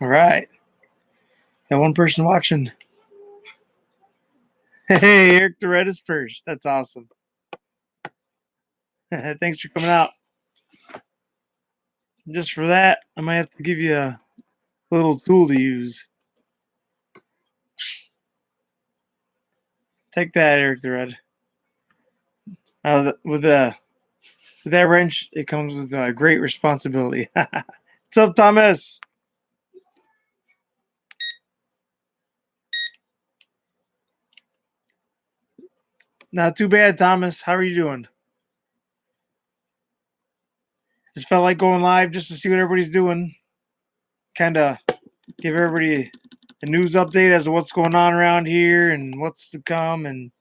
All right. Got one person watching. Hey, Eric the Red is first. That's awesome. Thanks for coming out. Just for that, I might have to give you a little tool to use. Take that, Eric the Red. With that wrench, it comes with great responsibility. What's up, Thomas? Not too bad, Thomas. How are you doing? Just felt like going live just to see what everybody's doing. Kind of give everybody a news update as to what's going on around here and what's to come, and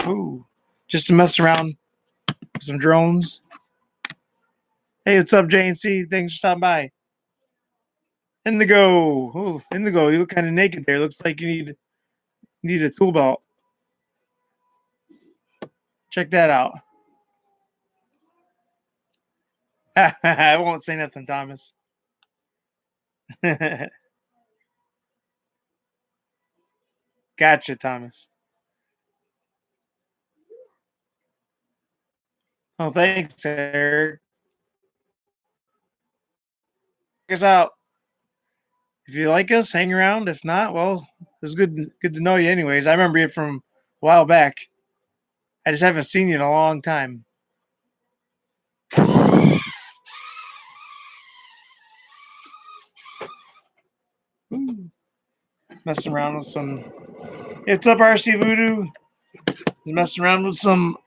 ooh, just to mess around with some drones. Hey, what's up, JNC? Thanks for stopping by. Indigo. Oh, Indigo, you look kind of naked there. Looks like you need a tool belt. Check that out. I won't say nothing, Thomas. Gotcha, Thomas. Oh, thanks, Eric. Check us out. If you like us, hang around. If not, well, it's good to know you anyways. I remember you from a while back. I just haven't seen you in a long time. Ooh. Messing around with some. It's up, RC Voodoo. Just messing around with some.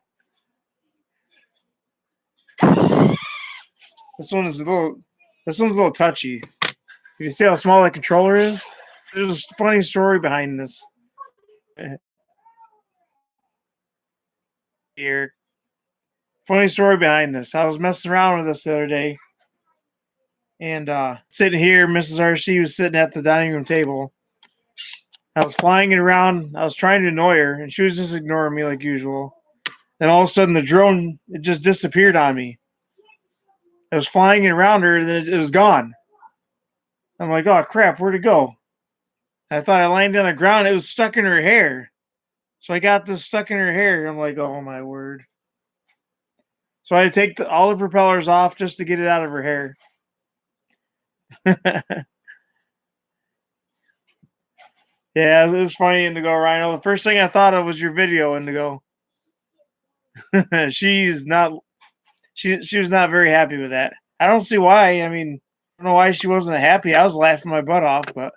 This one is a little. This one's a little touchy. If you see how small that controller is, there's a funny story behind this. Here, funny story behind this. I was messing around with this the other day, and sitting here, Mrs. RC was sitting at the dining room table. I was flying it around. I was trying to annoy her, and she was just ignoring me like usual. Then all of a sudden, the drone it just disappeared on me. I was flying it around her, and then it was gone. I'm like, oh crap, where'd it go? I thought I landed on the ground. It was stuck in her hair. So I got this stuck in her hair. I'm like, oh my word. So I had to take all the propellers off just to get it out of her hair. Yeah, it was funny, Indigo Rhino. The first thing I thought of was your video, Indigo. She's not. She was not very happy with that. I don't see why. I mean, I don't know why she wasn't happy. I was laughing my butt off, but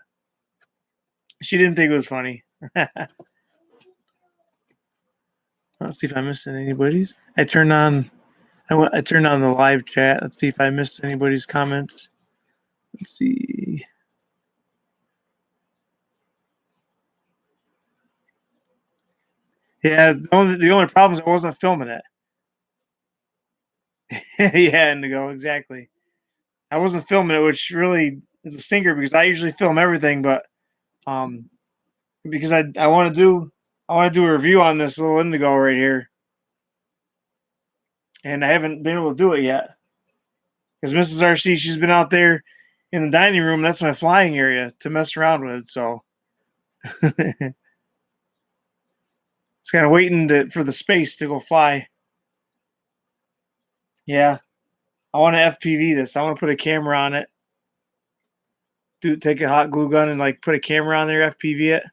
she didn't think it was funny. Let's see if I missed anybody's. I turned on the live chat. Let's see if I missed anybody's comments. Let's see. Yeah, the only problem is I wasn't filming it. Yeah, Indigo, exactly. I wasn't filming it, which really is a stinker because I usually film everything, but um, because I want to do a review on this little Indigo right here, and I haven't been able to do it yet because Mrs. RC she's been out there in the dining room. That's my flying area to mess around with. So it's kind of waiting for the space to go fly. Yeah, I want to FPV this. I want to put a camera on it. Take a hot glue gun and like put a camera on there, FPV it.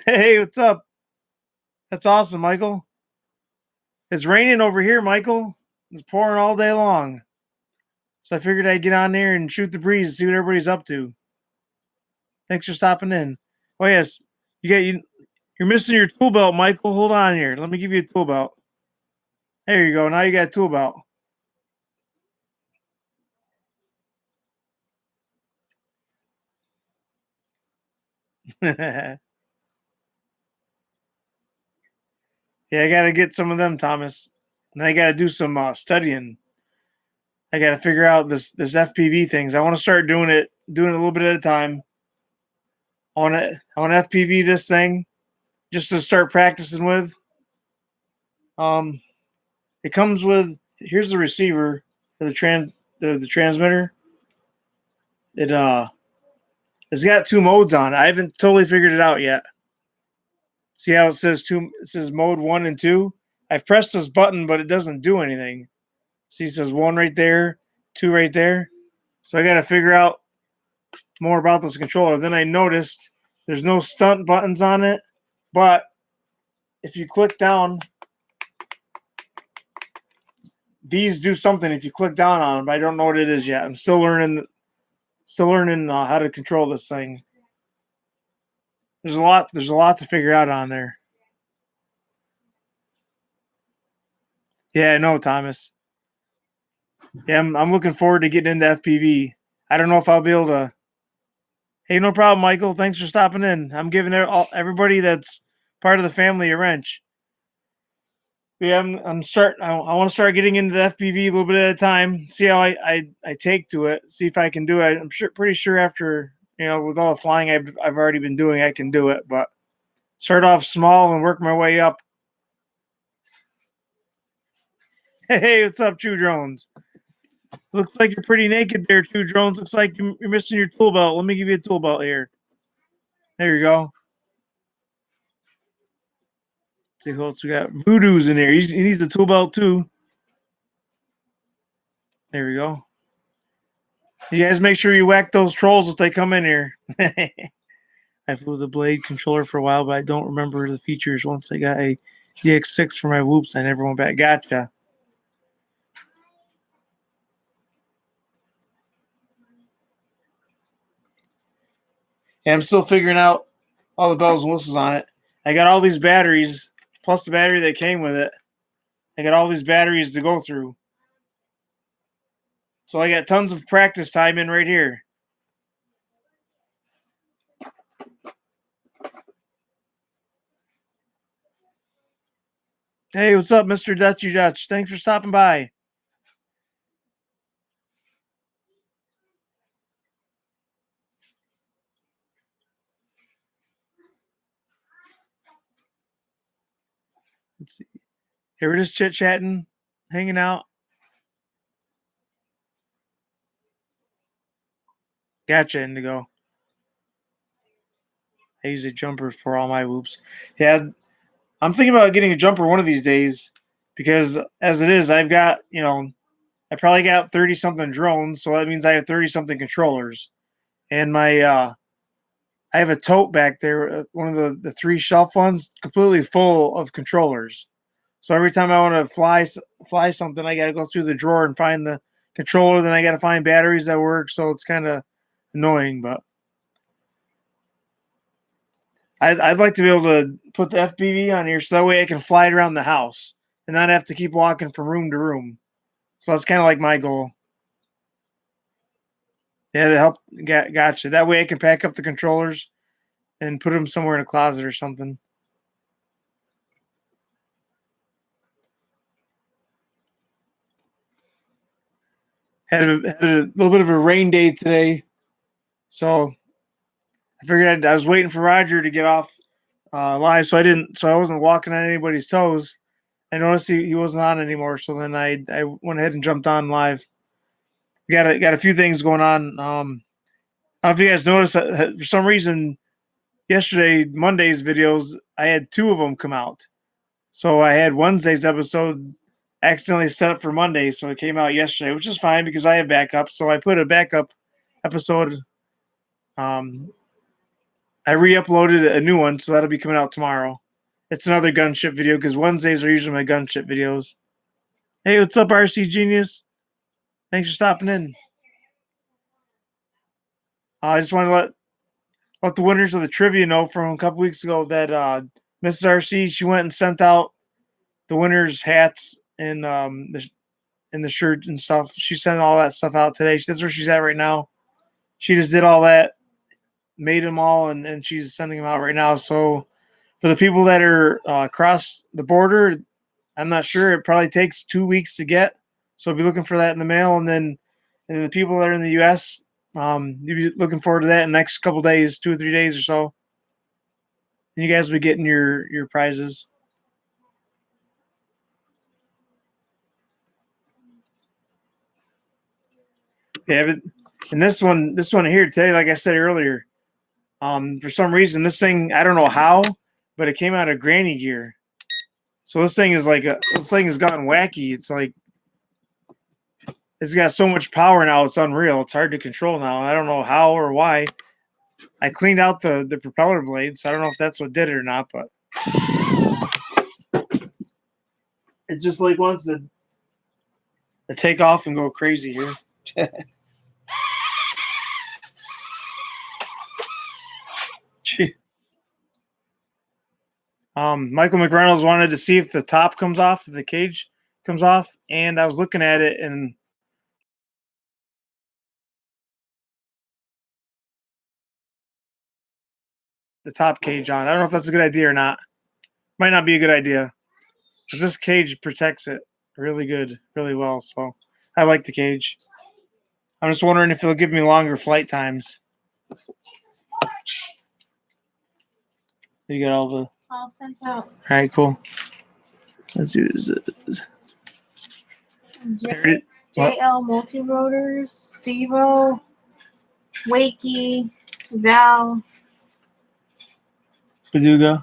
Hey, what's up? That's awesome, Michael. It's raining over here, Michael. It's pouring all day long. So I figured I'd get on there and shoot the breeze and see what everybody's up to. Thanks for stopping in. Oh yes, you're missing your tool belt, Michael. Hold on here. Let me give you a tool belt. There you go. Now you got a tool belt. Yeah, I got to get some of them, Thomas. And I got to do some studying. I got to figure out this FPV things. I want to start doing it a little bit at a time. I want to FPV this thing just to start practicing with. Um, it comes with here's the receiver. the transmitter. It's got two modes on it. I haven't totally figured it out yet. See how it says two? It says mode 1 and 2. I've pressed this button, but it doesn't do anything. See, it says 1 right there, 2 right there. So I got to figure out more about this controller. Then I noticed there's no stunt buttons on it, but if you click down, these do something if you click down on them. But I don't know what it is yet. I'm still learning. Still learning how to control this thing. There's a lot. There's a lot to figure out on there. Yeah, I know, Thomas. Yeah, I'm looking forward to getting into FPV. I don't know if I'll be able to. Hey, no problem, Michael. Thanks for stopping in. I'm giving everybody that's part of the family a wrench. Yeah, I want to start getting into the FPV a little bit at a time. See how I take to it. See if I can do it. I'm pretty sure after with all the flying I've already been doing, I can do it. But start off small and work my way up. Hey, what's up, True Drones? Looks like you're pretty naked there, True Drones. Looks like you're missing your tool belt. Let me give you a tool belt here. There you go. Let's see who else we got. Voodoo's in there. He needs a tool belt too. There we go. You guys make sure you whack those trolls if they come in here. I flew the Blade controller for a while, but I don't remember the features. Once I got a DX6 for my whoops, I never went back. Gotcha. Yeah, I'm still figuring out all the bells and whistles on it. I got all these batteries, plus the battery that came with it. I got all these batteries to go through. So I got tons of practice time in right here. Hey, what's up, Mr. Dutchy Dutch? Thanks for stopping by. Let's see. Here we're just chit-chatting, hanging out. Gotcha, Indigo. I use a jumper for all my whoops. Yeah, I'm thinking about getting a jumper one of these days because as it is, I've got, I probably got 30 something drones, so that means I have 30 something controllers. And I have a tote back there, one of the three shelf ones, completely full of controllers. So every time I want to fly something, I got to go through the drawer and find the controller. Then I got to find batteries that work. So it's kind of annoying, but I'd like to be able to put the FPV on here so that way I can fly it around the house and not have to keep walking from room to room. So that's kind of like my goal. Yeah, to help. Gotcha. That way I can pack up the controllers and put them somewhere in a closet or something. Had a little bit of a rain day today, so I figured I was waiting for Roger to get off live, so I wasn't walking on anybody's toes. I noticed he wasn't on anymore, so then I went ahead and jumped on live. We got a few things going on. I don't know if you guys noticed that for some reason yesterday Monday's videos I had two of them come out. So I had Wednesday's episode accidentally set up for Monday, so it came out yesterday, which is fine because I have backup. So I put a backup episode. I re-uploaded a new one, so that'll be coming out tomorrow. It's another gunship video because Wednesdays are usually my gunship videos. Hey, what's up, RC Genius? Thanks for stopping in. I just want to let the winners of the trivia know from a couple weeks ago that Mrs. RC she went and sent out the winners' hats and the shirt and stuff. She sent all that stuff out today. That's where she's at right now. She just did all that, made them all, and she's sending them out right now. So for the people that are across the border, I'm not sure. It probably takes 2 weeks to get. So I'll be looking for that in the mail. And the people that are in the U.S., you'll be looking forward to that in the next couple days, 2 or 3 days or so. And you guys will be getting your prizes. Yeah, but and this one here today, like I said earlier, for some reason this thing, I don't know how, but it came out of granny gear. So this thing is this thing has gotten wacky. It's like it's got so much power now, it's unreal. It's hard to control now. I don't know how or why. I cleaned out the propeller blades, so I don't know if that's what did it or not, but it just like wants to take off and go crazy here. Michael McReynolds wanted to see if the top comes off, if the cage comes off, and I was looking at it and the top cage on. I don't know if that's a good idea or not. Might not be a good idea because this cage protects it really good, really well. So I like the cage. I'm just wondering if it'll give me longer flight times. You got all the. All sent out. All right, cool. Let's do this. JL Multirotors, Stevo, Wakey, Val, Paduga.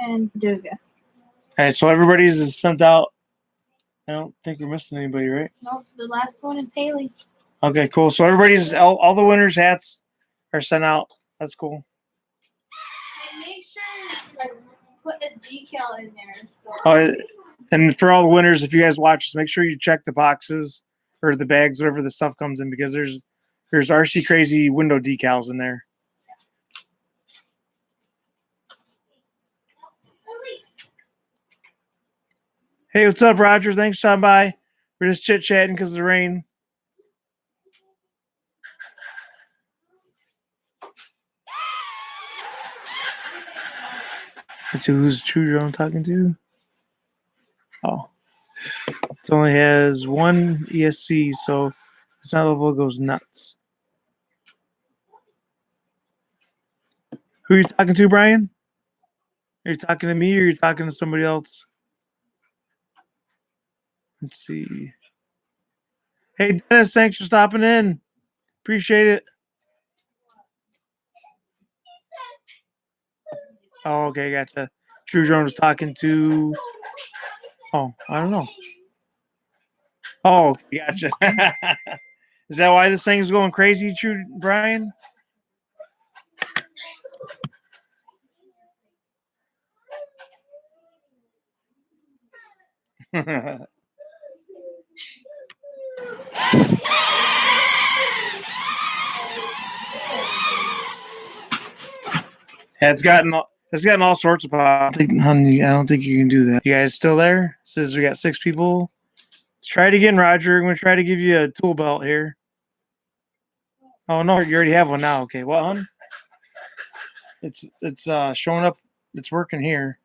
and Paduga. All right, so everybody's sent out. I don't think we're missing anybody, right? Nope, the last one is Haley. Okay, cool. So everybody's all the winners' hats are sent out. That's cool. And make sure like put a decal in there. So. Oh, and for all the winners, if you guys watch this, make sure you check the boxes or the bags, whatever the stuff comes in, because there's RC CRAY-Z window decals in there. Hey, what's up, Roger? Thanks for stopping by. We're just chit-chatting because of the rain. Let's see who's True Drone I'm talking to. Oh. It only has one ESC, so the sound level goes nuts. Who are you talking to, Brian? Are you talking to me or are you talking to somebody else? Let's see. Hey, Dennis, thanks for stopping in. Appreciate it. Oh, okay, gotcha. True Drone was talking to. Oh, I don't know. Oh, okay, gotcha. Is that why this thing is going crazy, True Brian? Yeah, it's gotten all sorts of power. I don't think you can do that. You guys still there? It says we got 6 people. Let's try it again, Roger. I'm gonna try to give you a tool belt here. Oh no, you already have one now. Okay, what, hon? It's showing up. It's working here.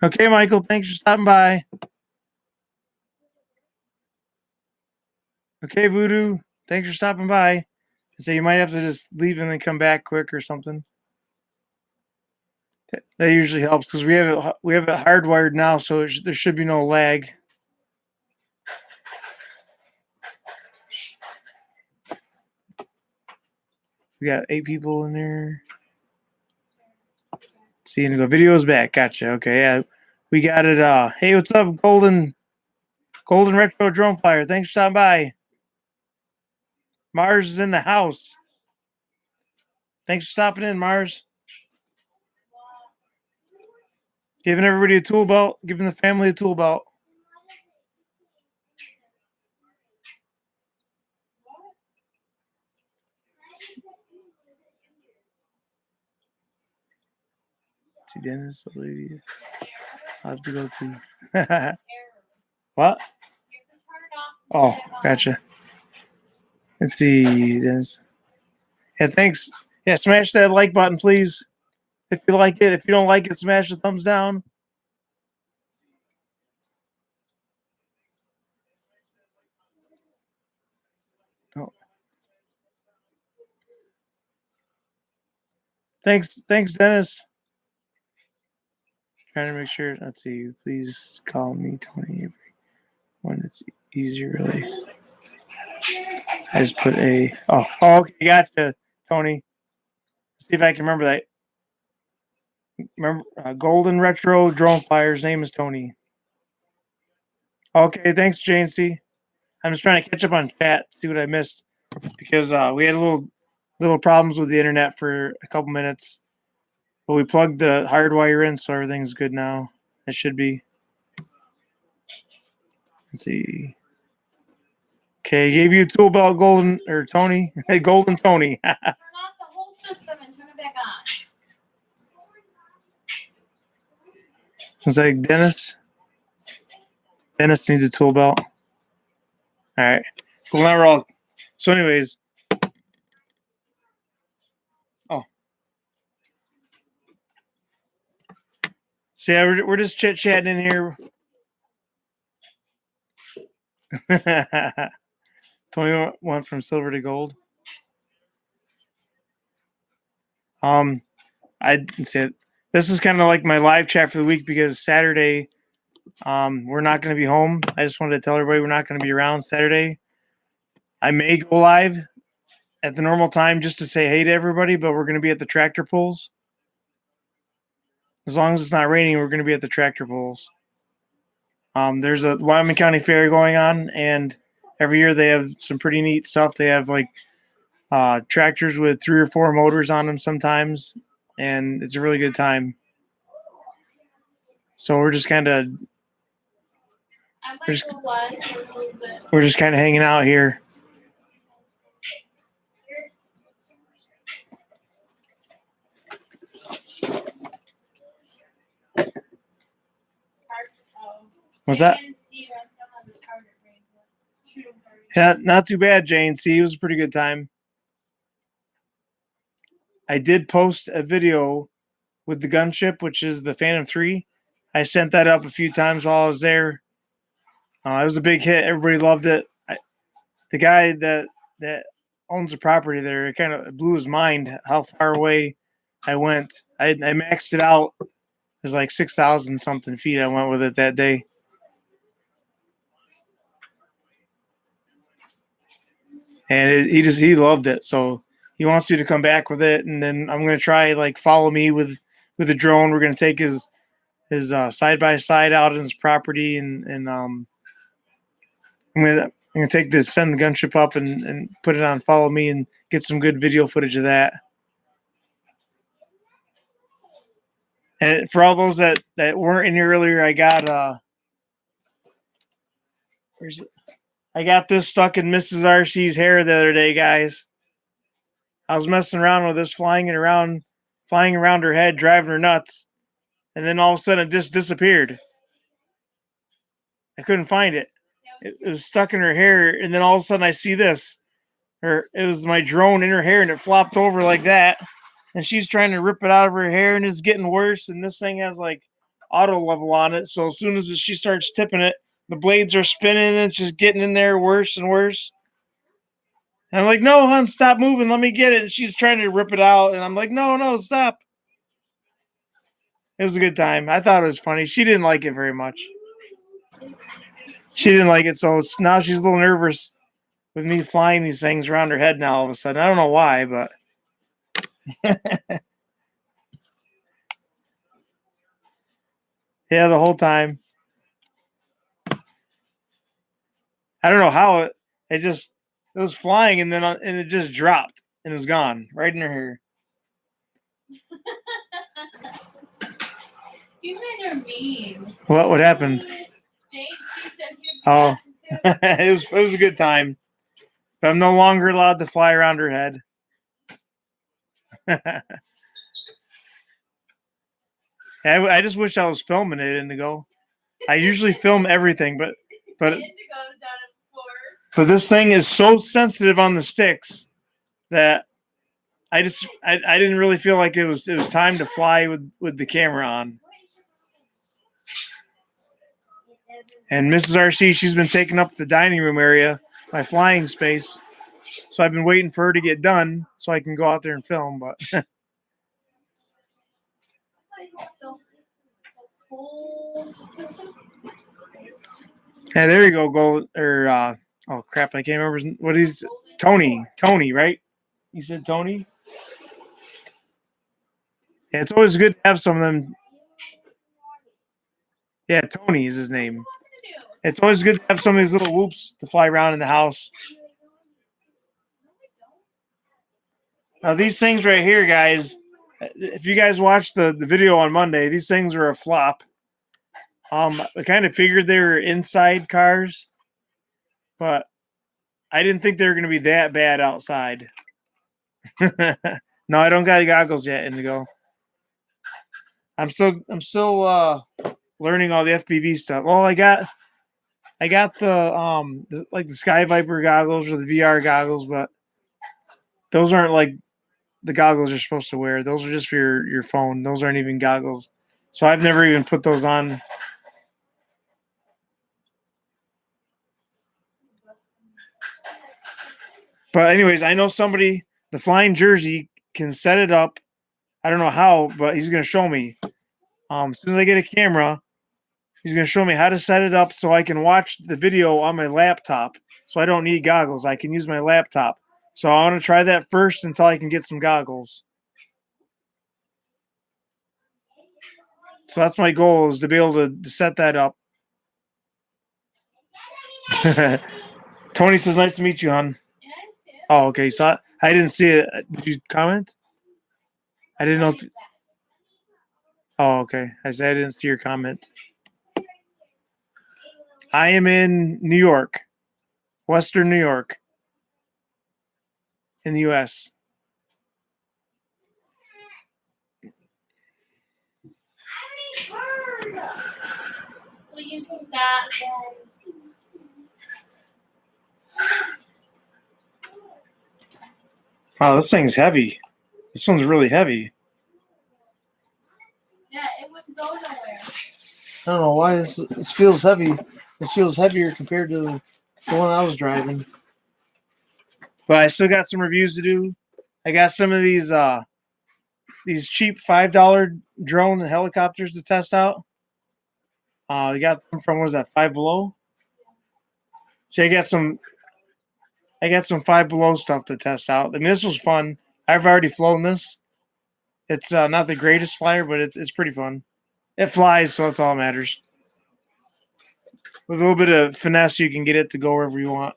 Okay, Michael. Thanks for stopping by. Okay, Voodoo. Thanks for stopping by. So you might have to just leave and then come back quick or something. That usually helps because we have it hardwired now, so there should be no lag. We got 8 people in there. See, and the video's back. Gotcha. Okay, yeah, we got it. Hey, what's up, Golden Retro Drone Flyer? Thanks for stopping by. Mars is in the house. Thanks for stopping in, Mars. Giving everybody a tool belt. Giving the family a tool belt. See, Dennis, the lady. I'll have to go to. What? Oh, gotcha. Let's see, Dennis. Yeah, thanks. Yeah, smash that like button, please. If you like it. If you don't like it, smash the thumbs down. Oh. Thanks, Dennis. Trying to make sure. Let's see. Please call me Tony when it's easier. Really, I just put a. Okay, gotcha, Tony. See if I can remember that. Remember, Golden Retro Drone Flyer's name is Tony. Okay, thanks, Jane. See, I'm just trying to catch up on chat, see what I missed, because we had a little problems with the internet for a couple minutes, but we plugged the hardwire in, so everything's good now. It should be. Let's see. Okay, gave you a tool belt, Golden or Tony. Hey, Golden Tony. Turn off the whole system and turn it back on. It's like Dennis. Dennis needs a tool belt. All right. Well, now we're all. So, anyways. Oh. So yeah, we're just chit chatting in here. Tony went from silver to gold. I said this is kind of like my live chat for the week because Saturday, we're not going to be home. I just wanted to tell everybody we're not going to be around Saturday. I may go live at the normal time just to say hey to everybody, but we're going to be at the tractor pulls. As long as it's not raining, we're going to be at the tractor pulls. There's a Wyoming County Fair going on, and every year they have some pretty neat stuff. They have like tractors with 3 or 4 motors on them sometimes, and it's a really good time. So we're just kind of we're just kind of hanging out here. What's that? Yeah, not too bad, Jane. See, it was a pretty good time. I did post a video with the gunship, which is the Phantom 3. I sent that up a few times while I was there. It was a big hit. Everybody loved it. The guy that owns the property there, it kind of blew his mind how far away I went. I maxed it out. It was like 6,000 something feet. I went with it that day. And he loved it. So he wants you to come back with it, and then I'm gonna try like follow me with the drone. We're gonna take his side by side out on his property, and I'm gonna take this, send the gunship up, and put it on follow me, and get some good video footage of that. And for all those that weren't in here earlier, I got where's it? I got this stuck in Mrs. RC's hair the other day, guys. I was messing around with this, flying around her head, driving her nuts, and then all of a sudden it just disappeared. I couldn't find it. It was stuck in her hair, and then all of a sudden I see this. It was my drone in her hair, and it flopped over like that. And she's trying to rip it out of her hair, and it's getting worse. And this thing has like auto level on it, so as soon as she starts tipping it, the blades are spinning, and it's just getting in there worse and worse. And I'm like, no, hon, stop moving. Let me get it. And she's trying to rip it out. And I'm like, no, stop. It was a good time. I thought it was funny. She didn't like it very much. She didn't like it. So now she's a little nervous with me flying these things around her head now all of a sudden. I don't know why, but. Yeah, the whole time. I don't know how it was flying and it just dropped and it was gone right in her hair. You guys are mean. What happened? Jane, she said Oh, it was a good time. But I'm no longer allowed to fly around her head. I just wish I was filming it, Indigo. I usually film everything, but this thing is so sensitive on the sticks that I didn't really feel like it was time to fly with the camera on. And Mrs. RC, she's been taking up the dining room area, my flying space. So I've been waiting for her to get done so I can go out there and film. But The whole system. Yeah, there you go. Go or oh crap, I can't remember what he's Tony. Tony, right? You said Tony. Yeah, it's always good to have some of them. Yeah, Tony is his name. It's always good to have some of these little whoops to fly around in the house. Now these things right here, guys. If you guys watched the video on Monday, these things are a flop. I kind of figured they were inside cars, but I didn't think they were going to be that bad outside. No, I don't got goggles yet, Indigo. I'm still learning all the FPV stuff. Well, I got like the Sky Viper goggles or the VR goggles, but those aren't like the goggles you're supposed to wear. Those are just for your phone. Those aren't even goggles. So I've never even put those on. But anyways, I know somebody, the Flying Jersey, can set it up. I don't know how, but he's gonna show me. As soon as I get a camera, he's gonna show me how to set it up so I can watch the video on my laptop. So I don't need goggles. I can use my laptop. So I want to try that first until I can get some goggles. So that's my goal, is to be able to set that up. Tony says, "Nice to meet you, hon." Oh, okay. So I didn't see it. Did you comment? I didn't know. Oh, okay. I said I didn't see your comment. I am in New York, Western New York, in the U.S. Will you stop? Wow, this thing's heavy. This one's really heavy. Yeah, it wouldn't go nowhere. I don't know why this feels heavy. This feels heavier compared to the one I was driving. But I still got some reviews to do. I got some of these cheap $5 drone helicopters to test out. I got them from, what was that, Five Below? So I got some Five Below stuff to test out. I mean, this was fun. I've already flown this. It's not the greatest flyer, but it's pretty fun. It flies, so that's all that matters. With a little bit of finesse, you can get it to go wherever you want.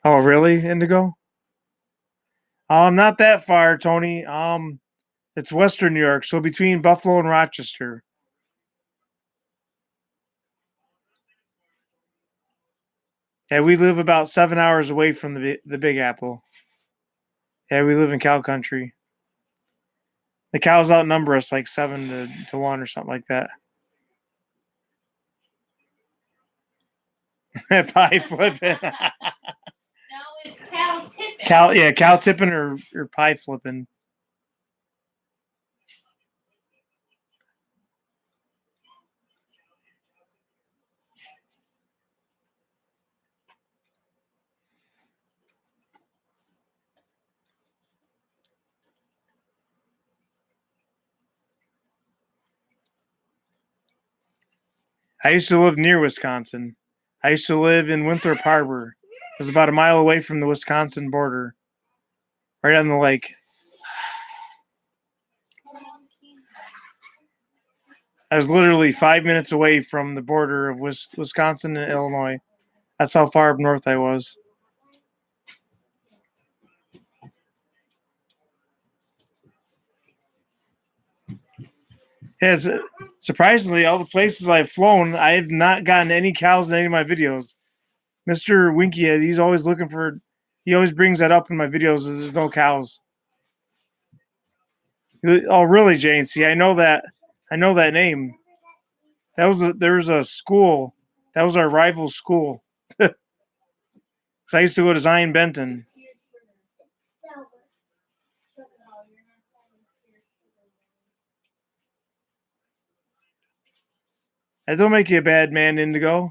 Oh, really, Indigo? Not that far, Tony. It's Western New York, so between Buffalo and Rochester. Yeah, we live about 7 hours away from the Big Apple. Yeah, we live in cow country. The cows outnumber us like 7 to 1 or something like that. Pie flipping. No, it's cow tipping. Cow tipping or pie flipping. I used to live near Wisconsin. I used to live in Winthrop Harbor. It was about a mile away from the Wisconsin border, right on the lake. I was literally 5 minutes away from the border of Wisconsin and Illinois. That's how far up north I was. Yeah, surprisingly, all the places I've flown, I have not gotten any cows in any of my videos. Mr. Winky, he's always looking for. He always brings that up in my videos. There's no cows. Oh, really, Jane? See, I know that. I know that name. There was a school. That was our rival school. Because I used to go to Zion Benton. That don't make you a bad man, Indigo.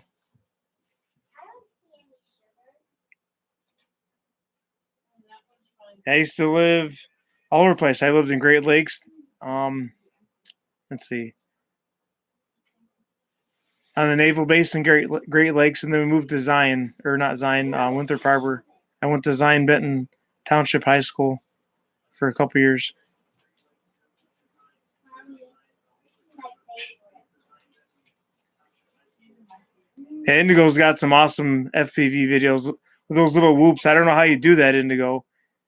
I used to live all over the place. I lived in Great Lakes. Let's see, on the naval base in Great Lakes, and then we moved to Zion, or not Zion, Winthrop Harbor. I went to Zion Benton Township High School for a couple years. Yeah, Indigo's got some awesome FPV videos with those little whoops. I don't know how you do that, Indigo.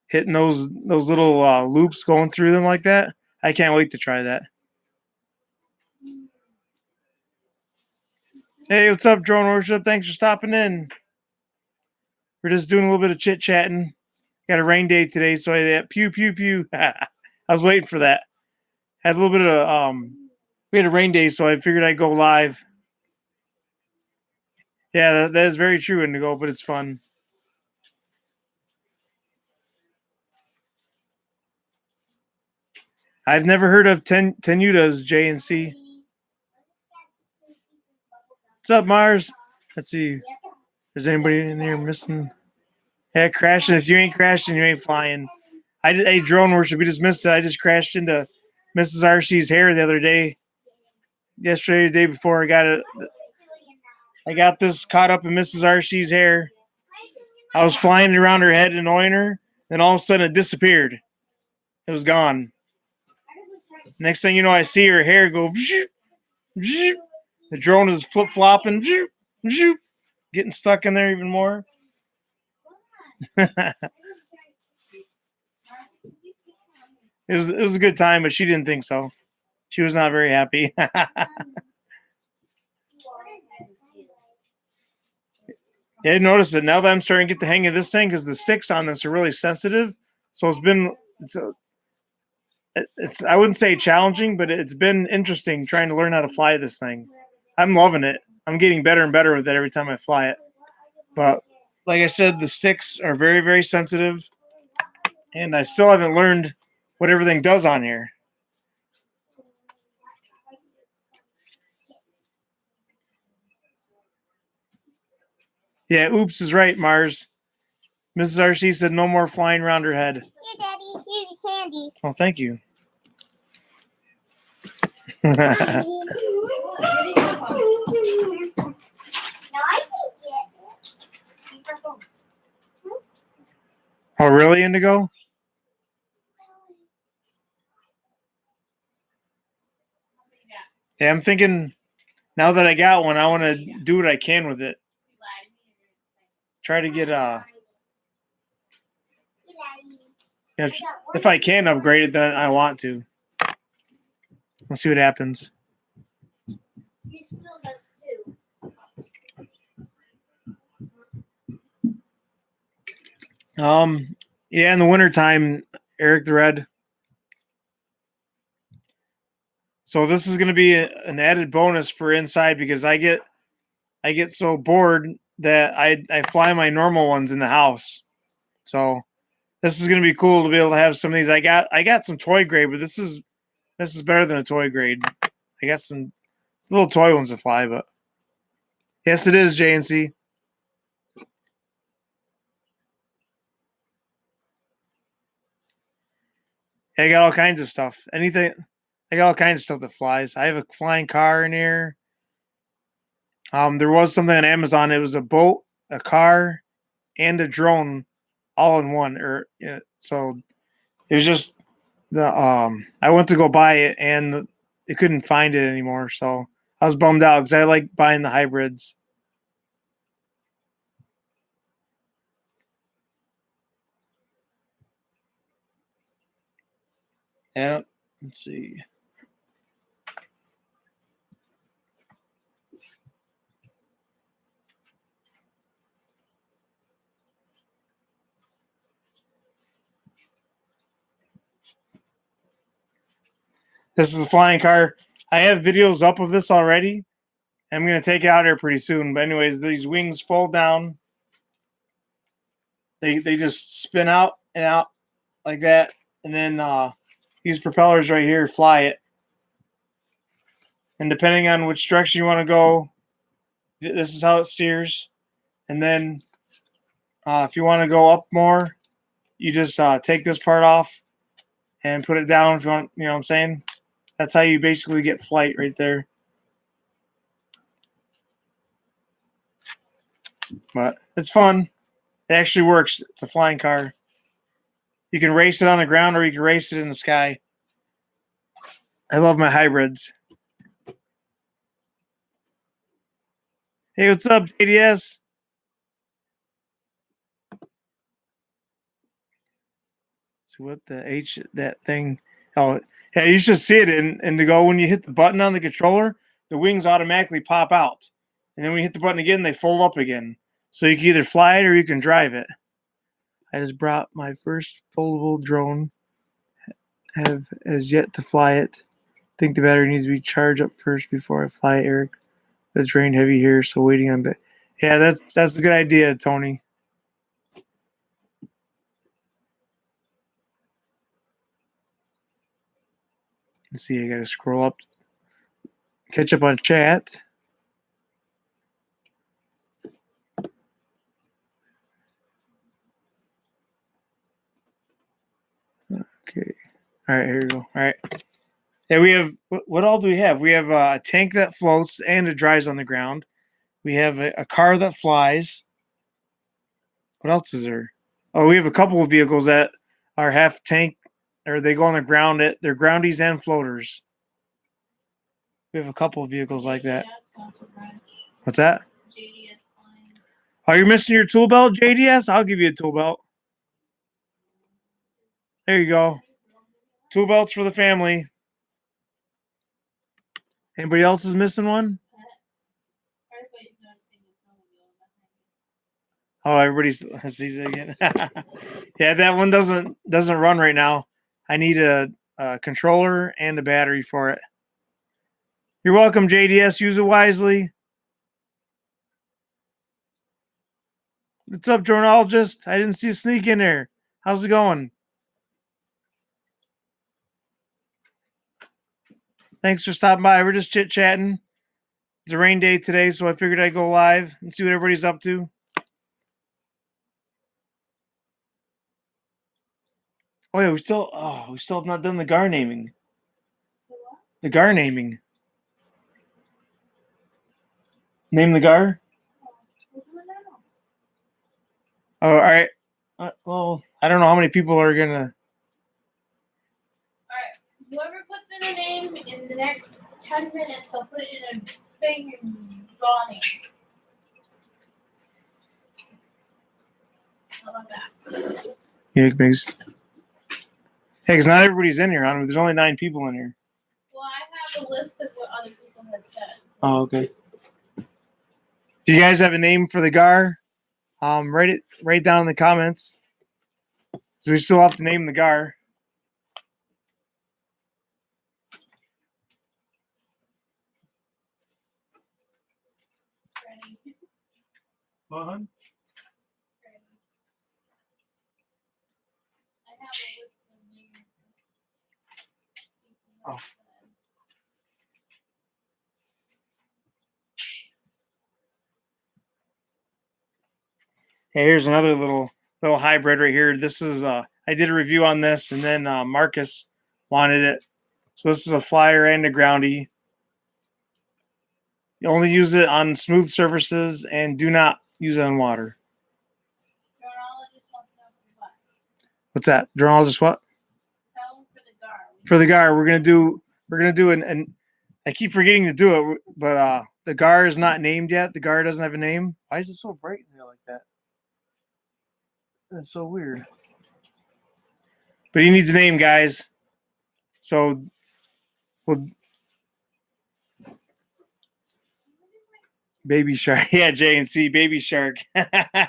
Hitting those little loops, going through them like that. I can't wait to try that. Hey, what's up, Drone Worship? Thanks for stopping in. We're just doing a little bit of chit chatting. Got a rain day today, so I did pew pew pew. I was waiting for that. Had a little bit of we had a rain day, so I figured I'd go live. Yeah, that is very true, Indigo, but it's fun. I've never heard of Tenutas J and C. What's up, Mars? Let's see. Is anybody in here missing? Yeah, crashing. If you ain't crashing, you ain't flying. Hey, Drone Worship, we just missed it. I just crashed into Mrs. RC's hair the other day. Yesterday, the day before, I got this caught up in Mrs. RC's hair. I was flying around her head, annoying her, then all of a sudden it disappeared. It was gone. Next thing you know, I see her hair go. The drone is flip flopping, getting stuck in there even more. It was a good time, but she didn't think so. She was not very happy. Yeah, I noticed it now that I'm starting to get the hang of this thing because the sticks on this are really sensitive. So it's I wouldn't say challenging, but it's been interesting trying to learn how to fly this thing. I'm loving it. I'm getting better and better with it every time I fly it. But like I said, the sticks are very, very sensitive, and I still haven't learned what everything does on here. Yeah, oops is right, Mars. Mrs. RC said no more flying around her head. Here, Daddy. Here's your candy. Oh, thank you. No, I can get it. Oh, really, Indigo? Yeah, I'm thinking now that I got one, I want to do what I can with it. Try to get if I can upgrade it, then I want to. We'll see what happens. It still does too. Yeah, in the wintertime, Eric the Red. So this is going to be an added bonus for inside because I get so bored that I fly my normal ones in the house. So this is going to be cool to be able to have some of these. I got some toy grade, but this is better than a toy grade. I got some little toy ones to fly, but yes, it is JNC. I got all kinds of stuff. Anything. I got all kinds of stuff that flies. I have a flying car in here. There was something on Amazon. It was a boat, a car, and a drone, all in one. So it was just the I went to go buy it and they couldn't find it anymore. So I was bummed out because I like buying the hybrids. And let's see. This is the flying car. I have videos up of this already. I'm gonna take it out here pretty soon. But anyways, these wings fold down. They just spin out and out like that, and then these propellers right here fly it. and depending on which direction you want to go, this is how it steers. And then if you want to go up more, you just take this part off and put it down if you want. You know what I'm saying? That's how you basically get flight right there. But it's fun. It actually works. It's a flying car. You can race it on the ground or you can race it in the sky. I love my hybrids. Hey, what's up, JDS? So what the H that thing? Oh, yeah, you should see it. And to go when you hit the button on the controller, the wings automatically pop out, and then when you hit the button again, they fold up again. So you can either fly it or you can drive it. I just brought my first foldable drone. Have as yet to fly it. Think the battery needs to be charged up first before I fly it, Eric. It's rained heavy here, so waiting on. Yeah, that's a good idea, Tony. Let's see, I gotta scroll up, catch up on chat. Okay. All right, here we go. All right. Yeah, we have what all do we have? We have a tank that floats and it drives on the ground. We have a car that flies. What else is there? Oh, we have a couple of vehicles that are half tank, or they go on the ground. They're groundies and floaters. We have a couple of vehicles like that. What's that? Oh, you're missing your tool belt, JDS? I'll give you a tool belt. There you go. Tool belts for the family. Anybody else is missing one? Oh, everybody sees it again. Yeah, that one doesn't run right now. I need a controller and a battery for it. You're welcome, JDS. Use it wisely. What's up, journalist? I didn't see a sneak in there. How's it going? Thanks for stopping by. We're just chit-chatting. It's a rain day today, so I figured I'd go live and see what everybody's up to. Oh yeah, we still have not done the GAR naming. The GAR naming. Name the GAR? Oh, all right. Well, I don't know how many people are gonna. Whoever puts in a name in the next 10 minutes, I'll put it in a thing and draw a name. How about that? Yeah, because hey, because not everybody's in here, There's only 9 people in here. Well, I have a list of what other people have said. Oh, okay. Do you guys have a name for the GAR? Write down in the comments. So we still have to name the GAR. Ready? Well, Ready. I have a list of names. Oh. Hey, here's another little hybrid right here. This is I did a review on this, and then Marcus wanted it. So this is a flyer and a groundy. You only use it on smooth surfaces and do not use it on water. What's that? Journalist what? Tell them for the GAR. For the GAR, we're gonna do an I keep forgetting to do it, but the GAR is not named yet. The GAR doesn't have a name. Why is it so bright in here like that? That's so weird. But he needs a name, guys. So we'll Baby Shark. Yeah, J and C, Baby Shark. Very popular.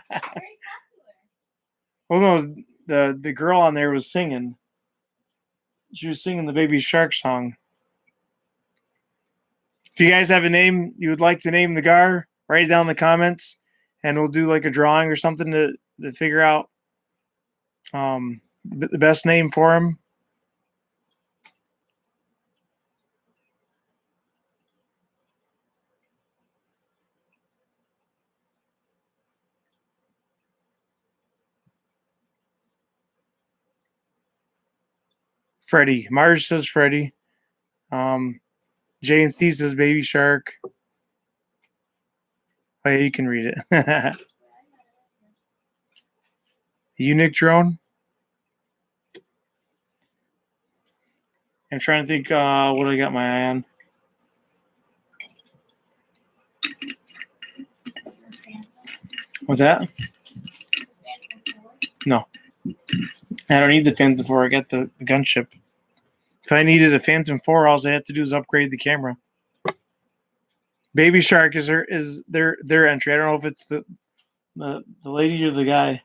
Well, no, the girl on there was singing. She was singing the Baby Shark song. If you guys have a name you would like to name the GAR, write it down in the comments, and we'll do like a drawing or something to figure out the best name for him. Freddy. Mars says Freddy. Jane Steve says Baby Shark. Oh yeah, you can read it. Eunuch drone. I'm trying to think what I got my eye on. What's that? No. I don't need the Phantom 4. I got the gunship. If I needed a Phantom 4, all I have to do is upgrade the camera. Baby Shark is their entry. I don't know if it's the lady or the guy.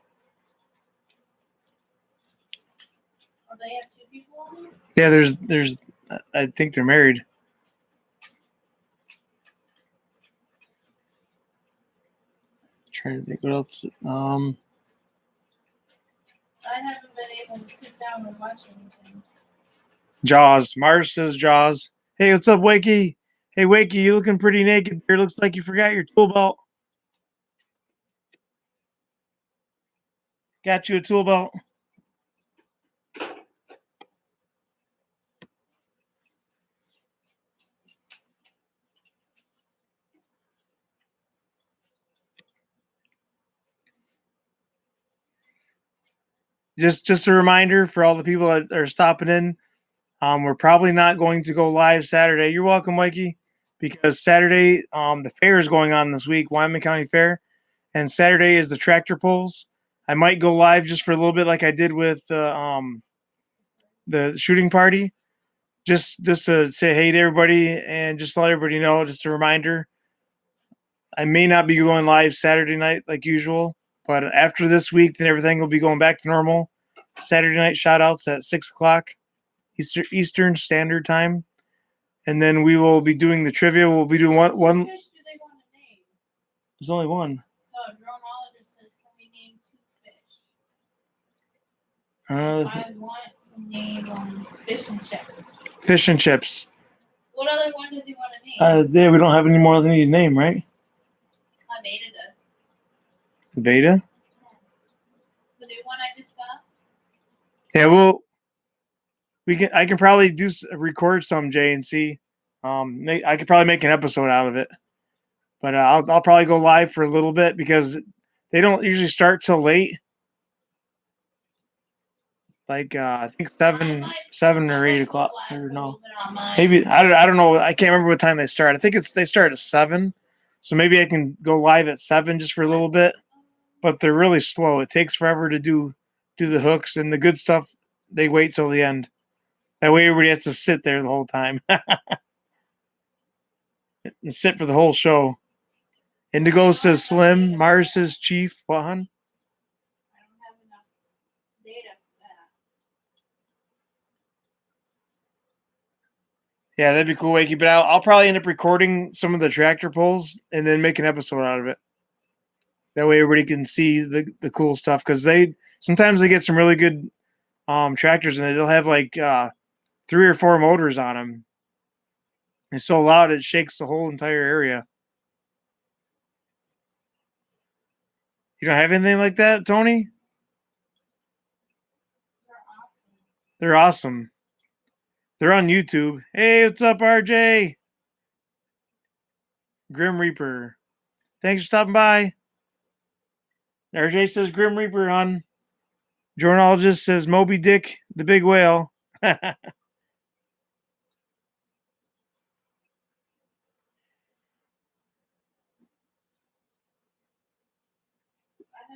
Oh, they have 2 people on there? Yeah, there's I think they're married. Trying to think what else. I haven't been able to sit down and watch anything. Jaws. Mars says Jaws. Hey, what's up, Wakey? Hey, Wakey, you looking pretty naked there. Looks like you forgot your tool belt. Got you a tool belt. Just a reminder for all the people that are stopping in. We're probably not going to go live Saturday. You're welcome, Wakey, because Saturday the fair is going on this week, Wyoming County Fair, and Saturday is the tractor pulls. I might go live just for a little bit, like I did with the shooting party, just to say hey to everybody and just let everybody know. Just a reminder. I may not be going live Saturday night like usual, but after this week, then everything will be going back to normal. Saturday night shout outs at 6 o'clock Eastern Standard Time. And then we will be doing the trivia. We'll be doing one. What fish do they want to name? There's only one. So, dronologist says, can we name 2 fish? I want to name fish and chips. Fish and chips. What other one does he want to name? Yeah, we don't have any more than need to name, right? My beta does. Beta? The new one I just got? Yeah, well, I can probably record some JNC. I could probably make an episode out of it, but I'll probably go live for a little bit because they don't usually start till late. Like I think 7 or 8 o'clock. Or no, maybe I don't know. I can't remember what time they start. I think they start at 7, so maybe I can go live at 7 just for a little bit. But they're really slow. It takes forever to do the hooks, and the good stuff they wait till the end. That way everybody has to sit there the whole time and sit for the whole show. Indigo says Slim. Mars says Chief. What, hon? I don't have enough data for that. Yeah, that'd be cool, Wakey. But I'll probably end up recording some of the tractor pulls and then make an episode out of it. That way everybody can see the cool stuff because sometimes they get some really good tractors and they'll have like 3 or 4 motors on them. It's so loud it shakes the whole entire area. You don't have anything like that, Tony? They're awesome. They're on YouTube. Hey, what's up, RJ? Grim Reaper. Thanks for stopping by. RJ says Grim Reaper on. Journalist says Moby Dick, the big whale. I have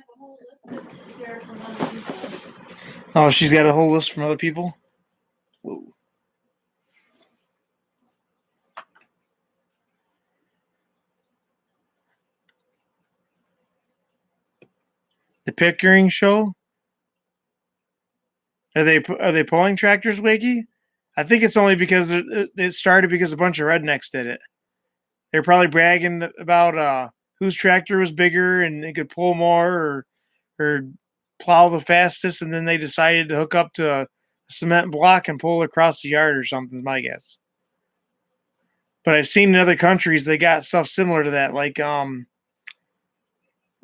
a whole list here from other people. Oh, she's got a whole list from other people? Whoa. The Pickering Show? Are they pulling tractors, Wakey? I think it's only because it started because a bunch of rednecks did it. They're probably bragging about whose tractor was bigger and it could pull more or plow the fastest, and then they decided to hook up to a cement block and pull across the yard or something, is my guess. But I've seen in other countries they got stuff similar to that, like